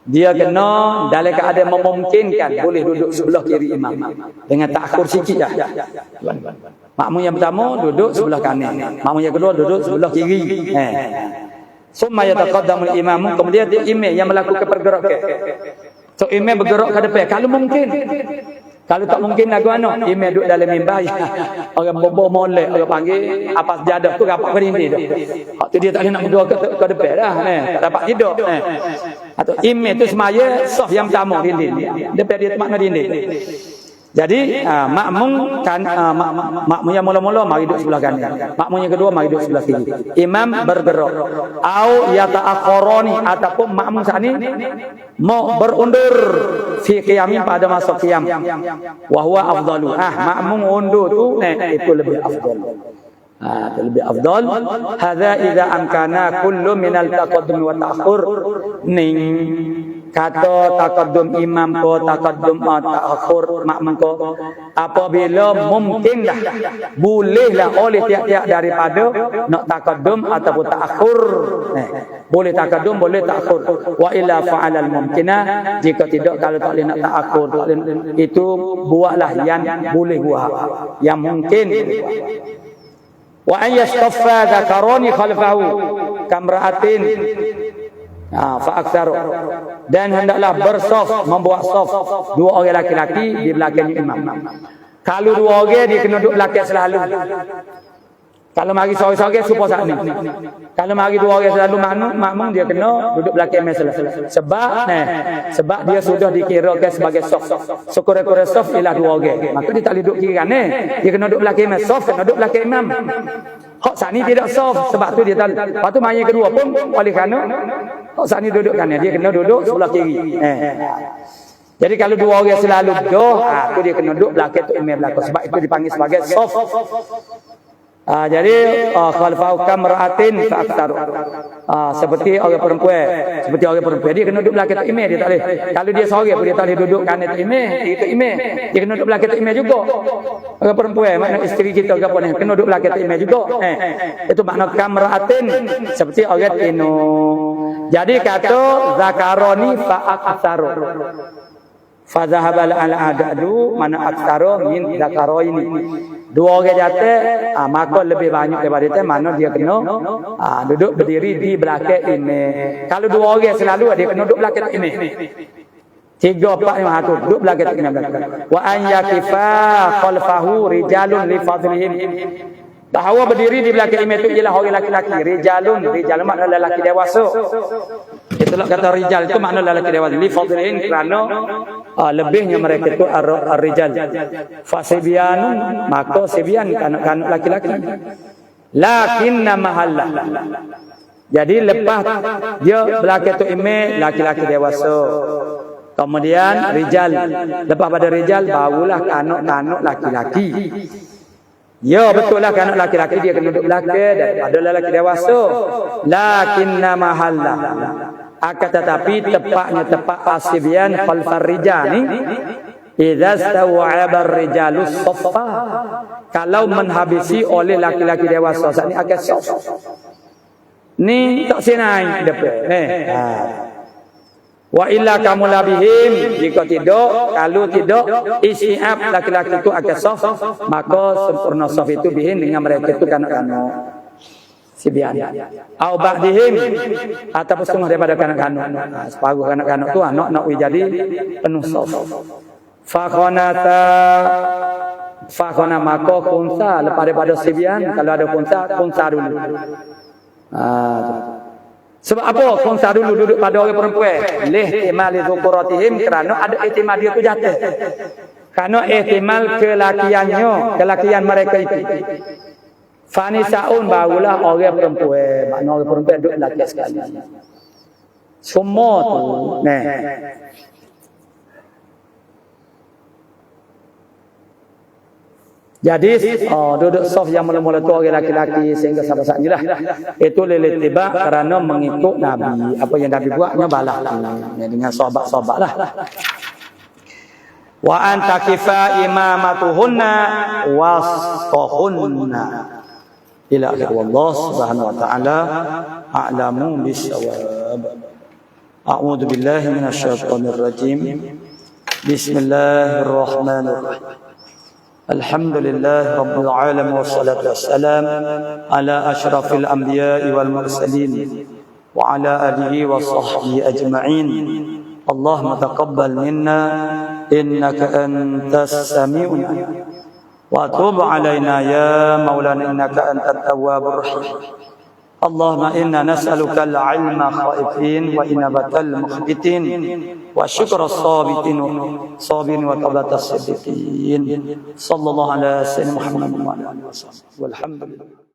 Dia kena dalam keadaan memungkinkan boleh duduk sebelah kiri imam dengan takhur sikit dah. Makmum yang pertama duduk sebelah kanan, makmum yang kedua duduk sebelah kiri. Summa yataqaddamul imam, kemudian dia imam yang melakukan pergerakan. So imam bergerak ke depan kalau mungkin. Kalau tak mungkin lagu anak, imam duduk dalam mimbar. Orang bobo molek, orang panggil apa sejadah tu rapat ke dinding tu. Hak tu dia tak boleh nak berdua ke depan dah, tak dapat tidur. Atau imam tu semaya saf yang pertama dinding. Depan dia makna dinding. Jadi makmum kan makmum yang mula-mula mari duduk sebelah kanan. Makmum yang kedua mari duduk sebelah kiri. Imam bergerak. Au yata'akhirani, ataupun makmum saat ni mau berundur fi qiyamin pada masa qiyam. Wa huwa afdalu. Makmum undur tu itu lebih afdal. Itu lebih afdal. Hadza idza amkana kullu minal taqaddum wa ta'khur. Ning kata taqaddum imam ko taqaddum ta'khur makmum ko apabila mungkin dah bolehlah oleh tiap-tiap daripada nak taqaddum ataupun ta'khur. Boleh taqaddum boleh ta'khur. Wa illa fa'alal mumkinah, jika tidak kalau tak boleh nak ta'khur itu buatlah yang boleh buat, yang mungkin. Wa an yastaffa dzakarani khalfahu kamra'atin fa aktsaru, dan hendaklah bersaf, membuat saf dua orang laki-laki di belakang imam. Kalau dua orang dia kena duduk belakang selalu. Kalau mari seorang-seorang supaya saat ni. Kalau mari dua orang selalu makmum dia kena duduk belakang imam selalu. Sebab dia sudah dikirakan sebagai saf. Sekurang-kurang saf ialah dua orang. Maka dia tak boleh duduk kiri kanan. Dia kena duduk belakang imam. Saf kena duduk belakang imam. Hak saat ni tidak saf, sebab tu dia tak. Lepas tu mari kedua pun oleh kerana hak saat ni duduk kanan, dia kena duduk sebelah kiri. Jadi kalau dua orang selalu duduk, tu dia kena duduk belakang tu imam belakang. Sebab itu dipanggil sebagai saf. Jadi khalfau kamra'atin fa aktsar. Seperti orang perempuan, dia kena duduk belakang imam, dia tak boleh. Kalau dia seorang pun dia tak boleh duduk kanan imam, itu imam. Dia kena duduk belakang imam juga. Orang perempuan, makna isteri kita ke apa ni, kena duduk belakang imam juga. Itu makna kamra'atin, seperti orang tino. Jadi kata zakaroni fa aktsaru. Fa zahabal al adadu mana aktsaru min zakaroini. Dua orang jatuh, maka lebih banyak daripada itu, mana dia kena duduk berdiri di belakang imam. Kalau dua orang selalu dia kena duduk belakang imam. 3, 4, 5 tu duduk belakang imam. Wa an yaqifa khalfahu rijalun li fadlihim. Bahawa berdiri di belakang imam itu ialah orang laki-laki. Rijalun makna lelaki dewasa. Itulah kata rijal itu makna lelaki dewasa. Li fadlihim, kerana lebihnya mereka itu ar-rijal. Fasibyanun, maka sibyan kanak-kanak laki-laki. Lakinna mahalla. Jadi lepas dia belakang tu imam laki-laki dewasa. Kemudian rijal. Lepas pada rijal barulah kanak-kanak laki-laki. Ya betul lah kanak laki-laki dia kena duduk belakang daripada lelaki dewasa. Lakinna mahalla. Akan tetapi tepatnya tepat asibyan khalfar rijani idza staw'aba ar-rijalu saffa, kalau menghabisi oleh laki-laki dewasa saat ni akan saf. Ni tak senai depan. Wa illa kamulabihim, jika tidak, kalau tidak istiab laki-laki itu akan saf, maka sempurna saf itu bihin dengan mereka itu kanak-kanak sibian. Au ba'dihim, ataupun setengah daripada kanak-kanak. Separuh kanak-kanak tu anak nak jadi penuh saf. Fakhona maka khunsa, lepas daripada sibian, kalau ada khunsa dulu. Sebab apa khunsa dulu duduk pada orang perempuan? Lihtimali dzukuratihim, kerana ada ihtimal dia tu jatuh. Kerana ihtimal kelakian mereka itu. Fanisaun, barulah orang perempuan. Makna orang perempuan duduk lelaki sekali. Semua tu. Jadi duduk soft yang mula-mula tu orang laki-laki sehingga sampai lah. Itu lele tiba kerana mengikut Nabi. Apa yang Nabi buatnya balah dengan sahabat-sahabat lah. Wa anta kifa imamatuhunna wasqahunna. Ila akhir Allah subhanahu wa ta'ala a'lamu bisawab. A'udzu billahi minasyaitonir rajim. Bismillahirrahmanirrahim. Alhamdulillah Rabbil Alamin wassalatu wassalam ala asyrafil anbiya'i wal mursalin wa ala alihi wa sahbihi ajma'in. Allahumma taqabbal minna innaka antas sami'un wa tub alaina ya maulana innaka antat tawwabur rahim. Allahumma inna nas'aluka al-'ilma khaifin wa inabatal mukhbitin wa syukra sabitin wa tawbatas siddiqin. Sallallahu ala sayyidina Muhammad wa ala alihi wasallam. Walhamdulillah.